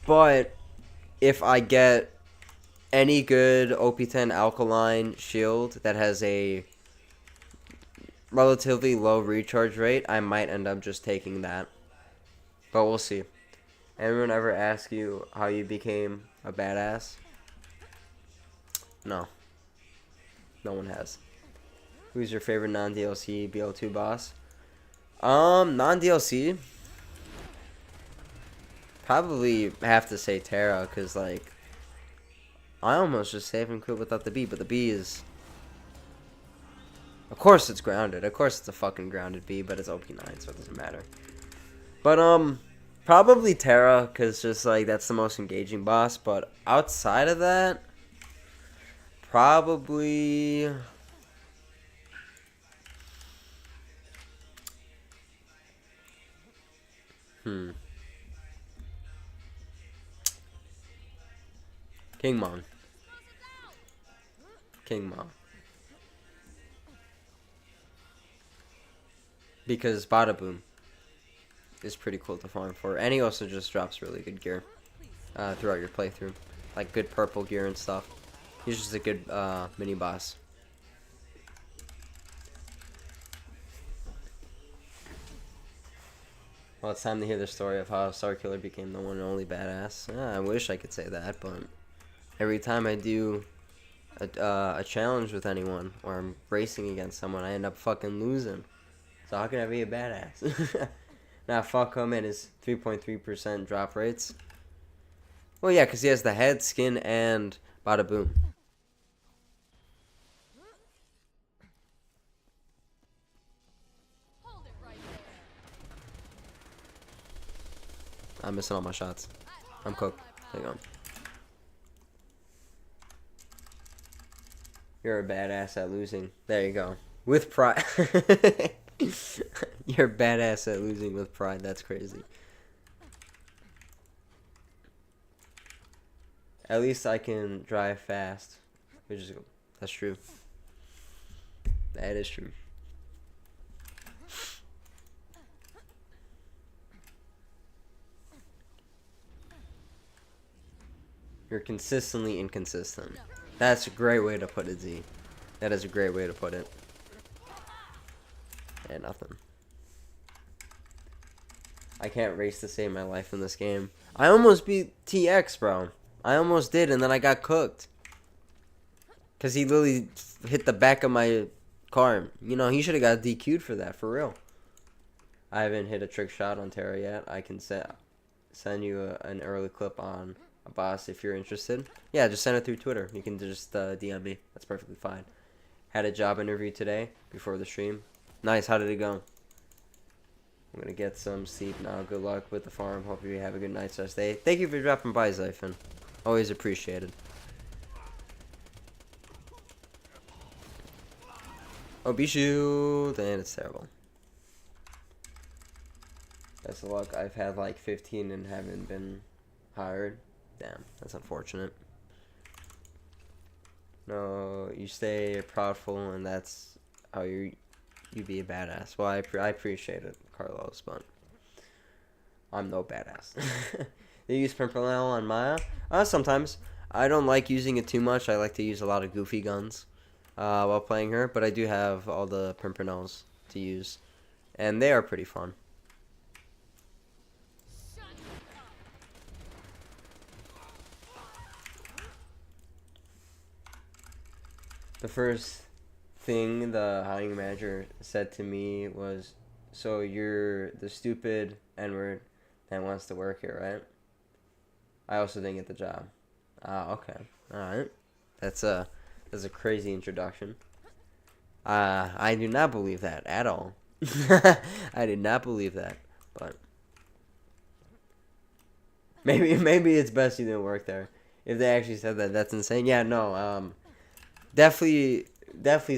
But if I get any good OP10 alkaline shield that has a relatively low recharge rate, I might end up just taking that. But we'll see. Anyone ever ask you how you became a badass? No. No one has. Who's your favorite non-DLC BO2 boss? Non-DLC? Probably have to say Terra, because, like, I almost just save and quit without the B, but the B is... Of course it's grounded. Of course it's a fucking grounded B, but it's OP9, so it doesn't matter. But, probably Terra, because just, like, that's the most engaging boss, but outside of that... Probably... King Mon. King Mon. Because Bada Boom is pretty cool to farm for. And he also just drops really good gear throughout your playthrough. Like good purple gear and stuff. He's just a good mini boss. Well, it's time to hear the story of how Starkiller became the one and only badass. I wish I could say that, but every time I do a challenge with anyone or I'm racing against someone, I end up fucking losing. So how can I be a badass? Nah, fuck him and his 3.3% drop rates. Well, yeah, because he has the head, skin, and Bada Boom. I'm missing all my shots. I'm cooked. Hang on. You're a badass at losing. There you go. With pride. You're a badass at losing with pride. That's crazy. At least I can drive fast. Which is, that's true. That is true. You're consistently inconsistent. That's a great way to put it, Z. That is a great way to put it. Yeah, nothing. I can't race to save my life in this game. I almost beat TX, bro. I almost did, and then I got cooked. Because he literally hit the back of my car. You know, he should have got DQ'd for that, for real. I haven't hit a trick shot on Terra yet. I can send you an early clip on a boss if you're interested. Yeah, just send it through Twitter. You can just DM me. That's perfectly fine. Had a job interview today before the stream. Nice. How did it go? I'm gonna get some sleep now. Good luck with the farm. Hope you have a good night's rest day. Thank you for dropping by, Zyphon. Always appreciated. Oh, Bishu! And it's terrible. Best of luck. I've had like 15 and haven't been hired. Damn, that's unfortunate. No, you stay proudful, and that's how you be a badass. Well, I appreciate it, Carlos, but I'm no badass. They use Pimpernel on Maya? Sometimes. I don't like using it too much. I like to use a lot of goofy guns while playing her, but I do have all the Pimpernels to use. And they are pretty fun. The first thing the hiring manager said to me was, "So you're the stupid N-word that wants to work here, right?" I also didn't get the job. Ah, okay. Alright. That's a crazy introduction. I do not believe that at all. I did not believe that. But maybe it's best you didn't work there. If they actually said that, that's insane. Yeah, no, definitely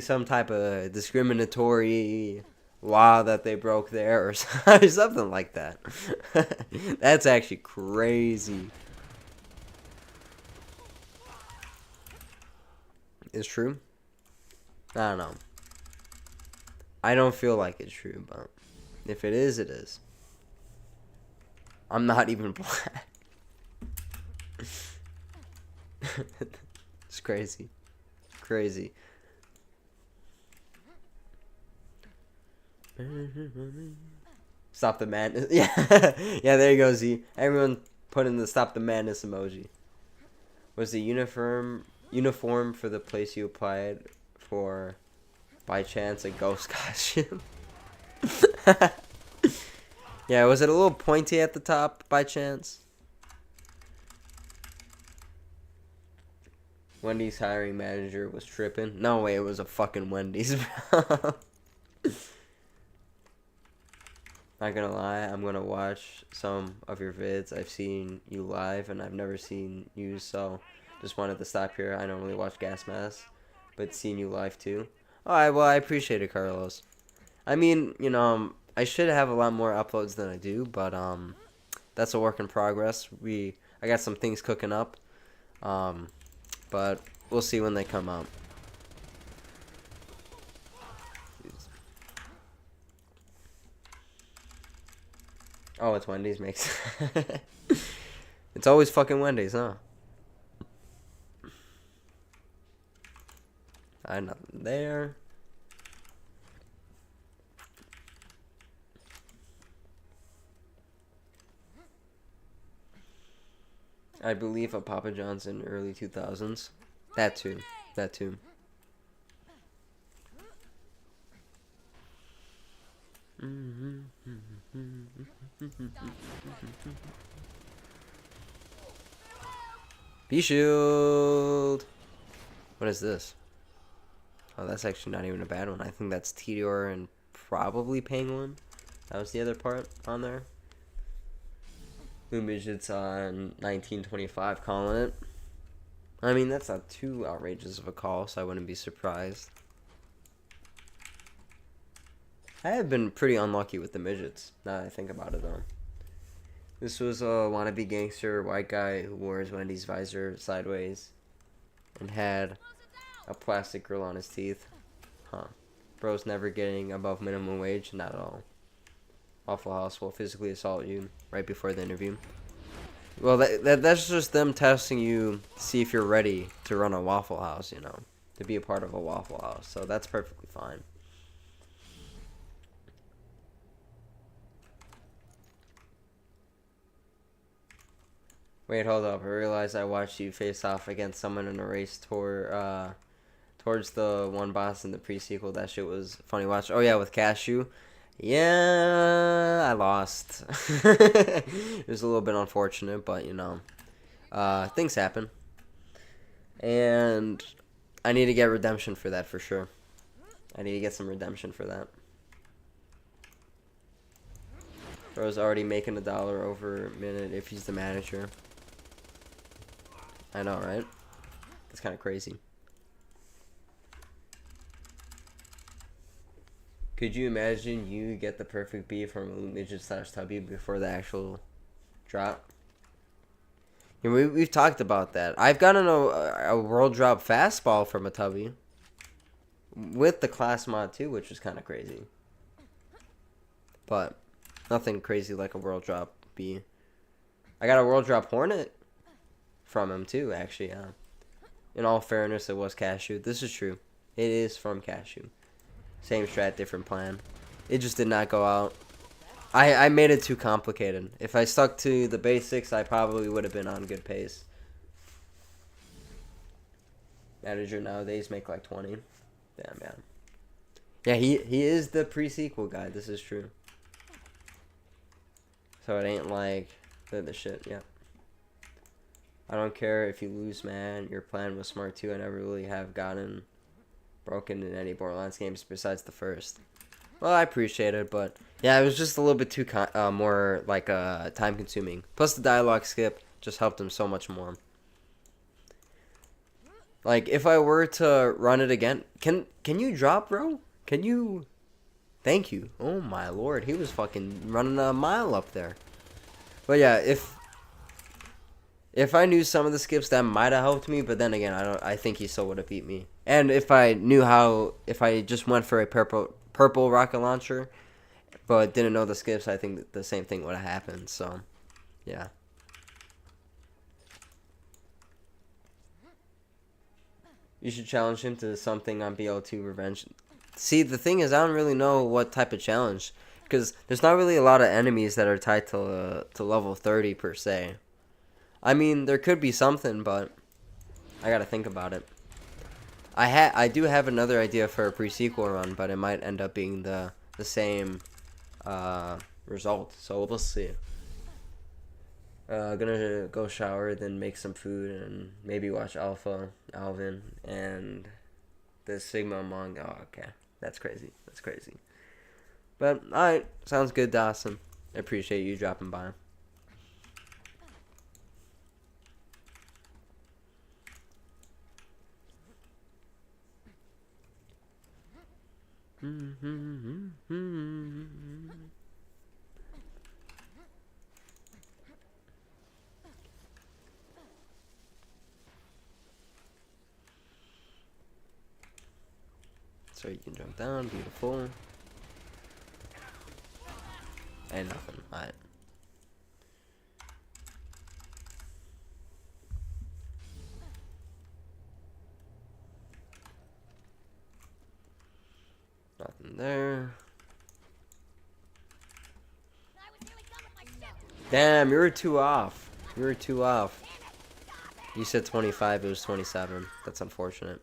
some type of discriminatory law that they broke there or something like that. That's actually crazy. It's true? I don't know. I don't feel like it's true, but if it is, it is. I'm not even black. It's crazy. Crazy. Stop the madness. Yeah. Yeah, there you go, Z. Everyone put in the stop the madness emoji. Was the uniform for the place you applied for by chance a ghost costume? Yeah, was it a little pointy at the top by chance? Wendy's hiring manager was tripping. No way, it was a fucking Wendy's. Not gonna lie, I'm gonna watch some of your vids. I've seen you live and I've never seen you, so just wanted to stop here. I don't really watch Gas Mask, but seen you live too. Alright, well, I appreciate it, Carlos. I mean, you know, I should have a lot more uploads than I do, but that's a work in progress. I got some things cooking up, but we'll see when they come out. Oh, it's Wendy's makes. It's always fucking Wendy's, huh? I had nothing there. I believe a Papa John's in early 2000s. That too. That too. B-Shield! What is this? Oh, that's actually not even a bad one. I think that's Tedior and probably Penguin. That was the other part on there. Blue Midgets on 1925 calling it. I mean, that's not too outrageous of a call, so I wouldn't be surprised. I have been pretty unlucky with the midgets, now that I think about it, though. This was a wannabe gangster white guy who wore his Wendy's visor sideways and had a plastic grill on his teeth. Huh. Bro's never getting above minimum wage? Not at all. Waffle House will physically assault you right before the interview. Well, that's just them testing you to see if you're ready to run a Waffle House, you know, to be a part of a Waffle House. So that's perfectly fine. Wait, hold up. I realized I watched you face off against someone in a race towards the one boss in the pre-sequel. That shit was funny to watch. Oh, yeah, with Cashew. Yeah, I lost. It was a little bit unfortunate, but, you know, things happen. And I need to get redemption for that, for sure. I need to get some redemption for that. Bro's already making $1 over a minute if he's the manager. I know, right? It's kind of crazy. Could you imagine you get the perfect beat from a midget / tubby before the actual drop? Yeah, we've talked about that. I've gotten a world drop fastball from a tubby with the class mod too, which was kind of crazy. But nothing crazy like a world drop B. I got a world drop Hornet from him too, actually. Yeah. In all fairness, it was Cashew. This is true. It is from Cashew. Same strat, different plan. It just did not go out. I made it too complicated. If I stuck to the basics, I probably would have been on good pace. Manager nowadays make like 20. Damn, man. Yeah, he is the pre-sequel guy. This is true. So it ain't like the shit, yeah. I don't care if you lose, man. Your plan was smart too. I never really have gotten broken in any Borderlands games besides the first. Well, I appreciate it, but yeah, it was just a little bit too more like time consuming. Plus the dialogue skip just helped him so much more. Like if I were to run it again, can you drop, bro? Can you? Thank you. Oh my lord, he was fucking running a mile up there. But yeah, if I knew some of the skips, that might have helped me. But then again, I think he still would have beat me. And if I knew how, if I just went for a purple rocket launcher, but didn't know the skips, I think the same thing would have happened. So, yeah. You should challenge him to something on BL2 Revenge. See, the thing is, I don't really know what type of challenge, because there's not really a lot of enemies that are tied to level 30 per se. I mean, there could be something, but I gotta think about it. I do have another idea for a pre-sequel run, but it might end up being the same result. So we'll see. Gonna go shower, then make some food, and maybe watch Alpha, Alvin, and the Sigma manga. Oh, okay, that's crazy. That's crazy. But alright, sounds good, Dawson. I appreciate you dropping by. So you can jump down, beautiful. And nothing. Alright. Nothing there. Damn, you were 2 off. You were 2 off. You said 25, it was 27. That's unfortunate.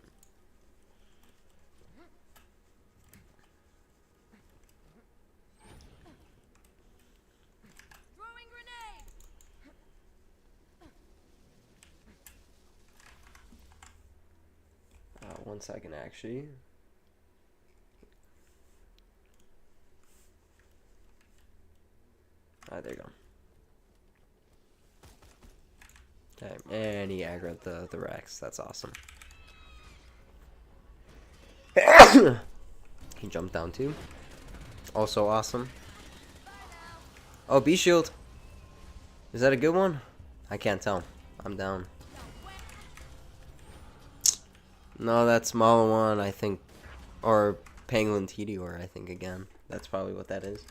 One second, actually. Alright, there you go. Okay, and he aggroed the Rex. That's awesome. He jumped down too. Also awesome. Oh, B shield. Is that a good one? I can't tell. I'm down. No, that smaller one, I think. Or Pangolin Tedior, I think, again. That's probably what that is.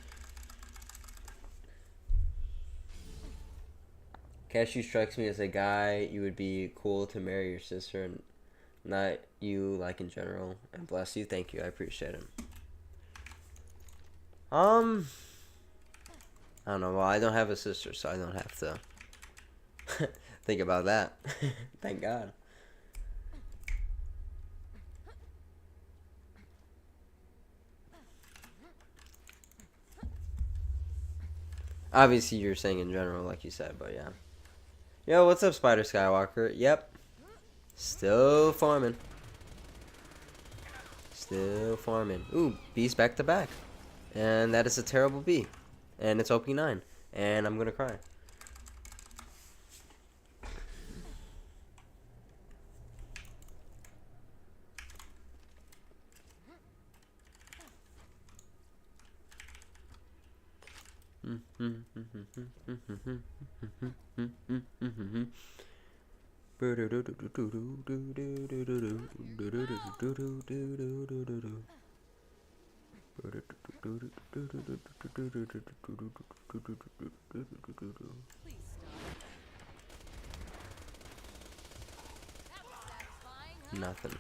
Cashew strikes me as a guy you would be cool to marry your sister, and not you, like, in general. And bless you. Thank you. I appreciate it. I don't know. Well, I don't have a sister, so I don't have to think about that. Thank God. Obviously, you're saying in general, like you said, but yeah. Yo, what's up, Spider Skywalker? Yep. Still farming. Still farming. Ooh, B's back to back. And that is a terrible B. And it's OP9. And I'm gonna cry. Nothing.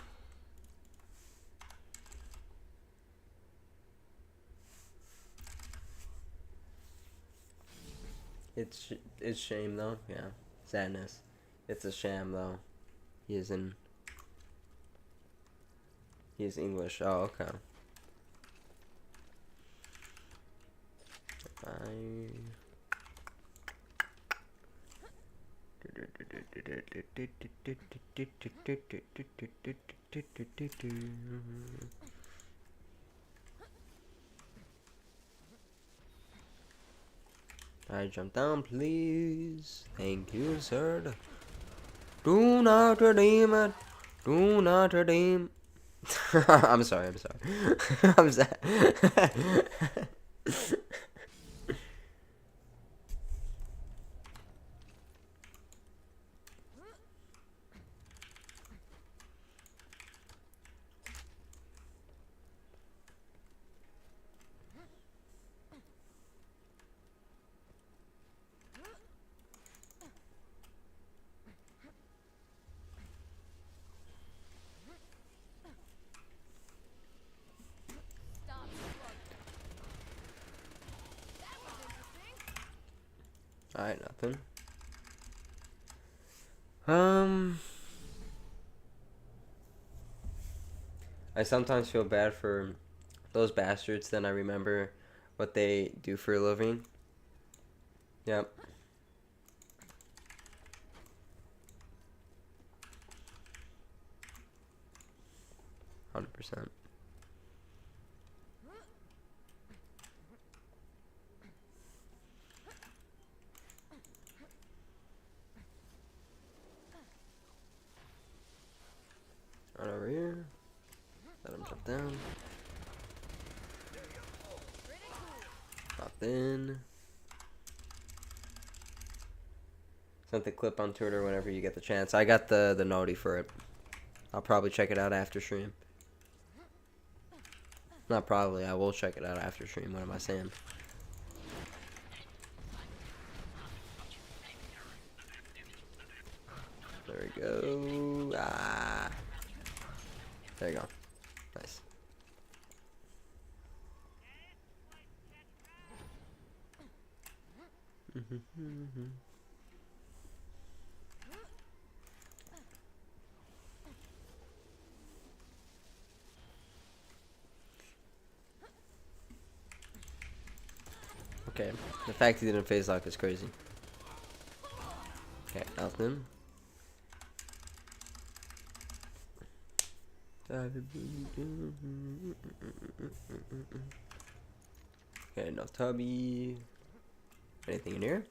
It's shame though. Yeah, sadness. It's a sham though. He is English. Oh, okay. I jump down, please. Thank you, sir. Do not redeem it. Do not redeem. I'm sorry. I'm sad. Alright, nothing. I sometimes feel bad for those bastards. Then I remember what they do for a living. Yep. %. Right over here. Let him jump down. Nothing. Sent the clip on Twitter whenever you get the chance. I got the naughty for it. I'll probably check it out after stream. Not probably. I will check it out after stream. What am I saying? There we go. Ah. There you go. Nice. Okay, the fact he didn't phase lock is crazy. Okay, nothing. Okay, no tubby. Anything in here?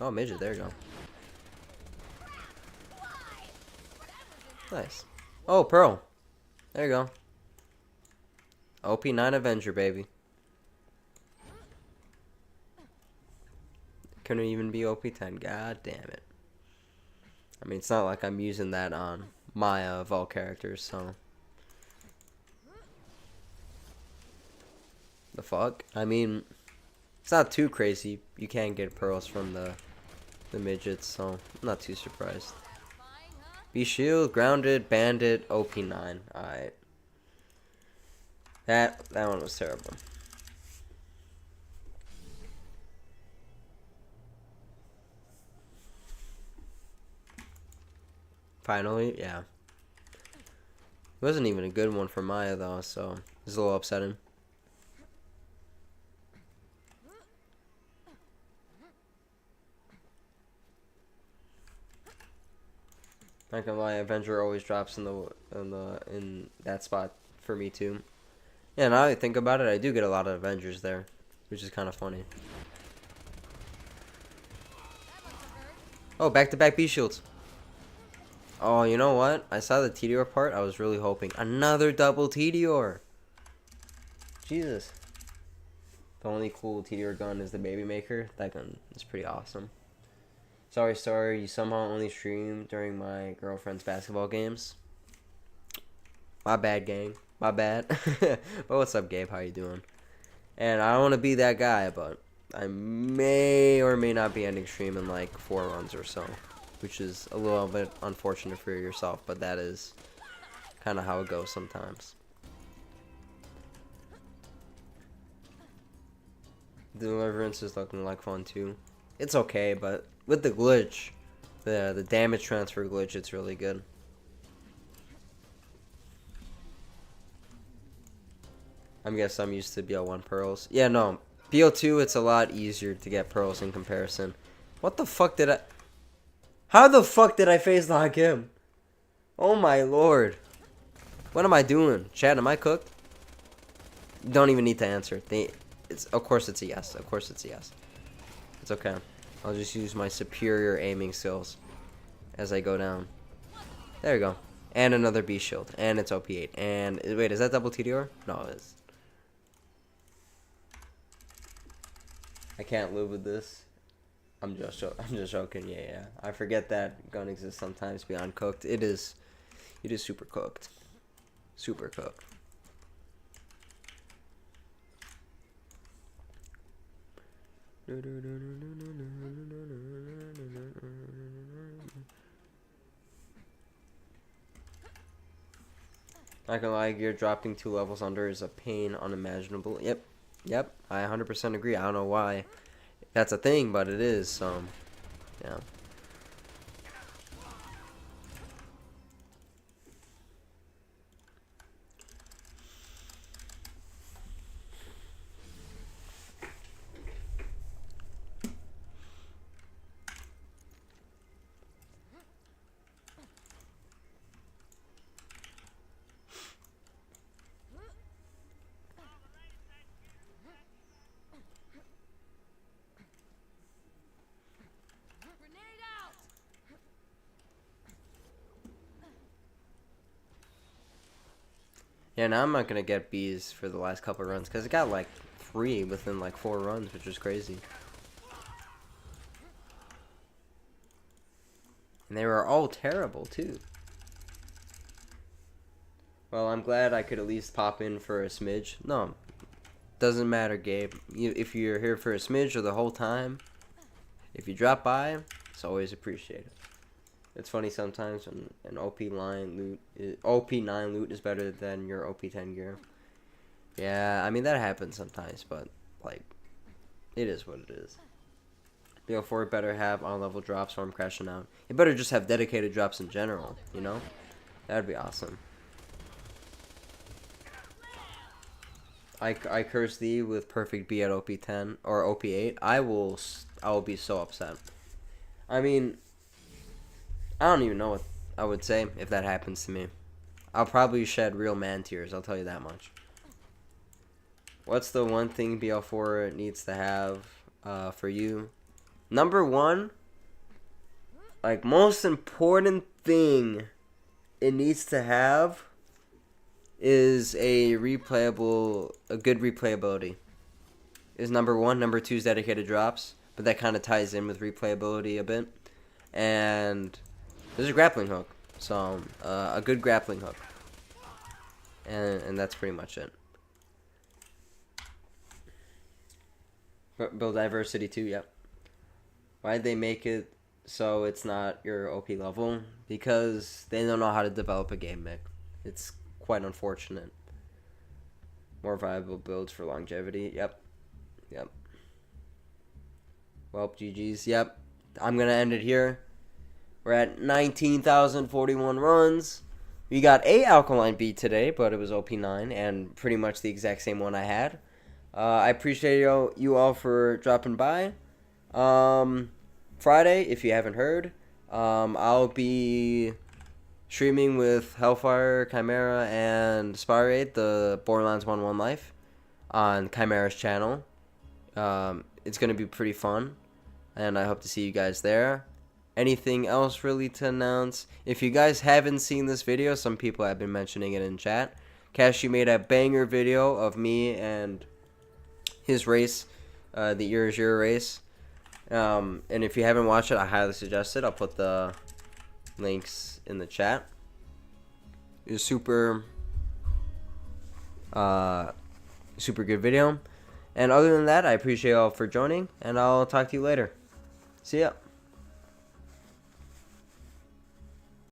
Oh, midget, there you go. Nice. Oh, Pearl. There you go. OP9 Avenger, baby. Couldn't even be OP10. God damn it. I mean, it's not like I'm using that on Maya of all characters, so. The fuck? I mean, it's not too crazy. You can get pearls from the midgets, so I'm not too surprised. Be shield, grounded, bandit, OP9. Alright. That one was terrible. Finally, yeah. It wasn't even a good one for Maya though, so it's a little upsetting. Not gonna lie, Avenger always drops in that spot for me too. Yeah, now that I think about it, I do get a lot of Avengers there, which is kind of funny. Oh, back-to-back B shields. Oh, you know what? I saw the Tedior part. I was really hoping another double Tedior. Jesus. The only cool Tedior gun is the Baby Maker. That gun is pretty awesome. Sorry, you somehow only stream during my girlfriend's basketball games. My bad, gang. My bad. But what's up, Gabe? How you doing? And I don't want to be that guy, but I may or may not be ending stream in like 4 runs or so. Which is a little bit unfortunate for yourself, but that is kind of how it goes sometimes. Deliverance is looking like fun too. It's okay, but with the glitch, the damage transfer glitch, it's really good. I'm guessing I'm used to BL1 pearls. Yeah, no. BL2, it's a lot easier to get pearls in comparison. What the fuck did I... How the fuck did I phase lock him? Oh my lord. What am I doing? Chad, am I cooked? Don't even need to answer. Of course it's a yes. Of course it's a yes. It's okay. I'll just use my superior aiming skills as I go down. There we go. And another B shield. And it's OP8. And wait, is that double TDR? No, it is. I can't live with this. I'm just joking. Yeah. I forget that gun exists sometimes beyond cooked. It is super cooked. Super cooked. Not gonna lie, gear dropping 2 levels under is a pain unimaginable. Yep, I 100% agree. I don't know why that's a thing, but it is. Yeah. Yeah, now I'm not gonna get Bs for the last couple of runs because I got like 3 within like 4 runs, which was crazy. And they were all terrible too. Well, I'm glad I could at least pop in for a smidge. No, doesn't matter, Gabe. If you're here for a smidge or the whole time, if you drop by, it's always appreciated. It's funny sometimes when an OP9 loot is better than your OP10 gear. Yeah, I mean that happens sometimes, but like, it is what it is. BL4 better have on level drops or I'm crashing out. It better just have dedicated drops in general, you know? That'd be awesome. I curse thee with perfect B at OP10 or OP8. I will be so upset. I mean, I don't even know what I would say if that happens to me. I'll probably shed real man tears, I'll tell you that much. What's the one thing BL4 needs to have for you? Number 1, like most important thing it needs to have is a good replayability. Is number 1. Number 2 is dedicated drops, but that kind of ties in with replayability a bit. And there's a grappling hook, so a good grappling hook, and that's pretty much it. Build diversity too, yep. Why'd they make it so it's not your OP level? Because they don't know how to develop a game mech. It's quite unfortunate. More viable builds for longevity, yep. Well, GG's, yep. I'm gonna end it here. We're at 19,041 runs. We got a Alkaline beat today, but it was OP9 and pretty much the exact same one I had. I appreciate you all for dropping by. Friday, if you haven't heard, I'll be streaming with Hellfire, Chimera, and Spirate, the Borderlands 1-1 Life, on Chimera's channel. It's going to be pretty fun, and I hope to see you guys there. Anything else really to announce? If you guys haven't seen this video, some people have been mentioning it in chat. Cashew made a banger video of me and his race, the Year is Your race. And if you haven't watched it, I highly suggest it. I'll put the links in the chat. It was super good video. And other than that, I appreciate you all for joining, and I'll talk to you later. See ya.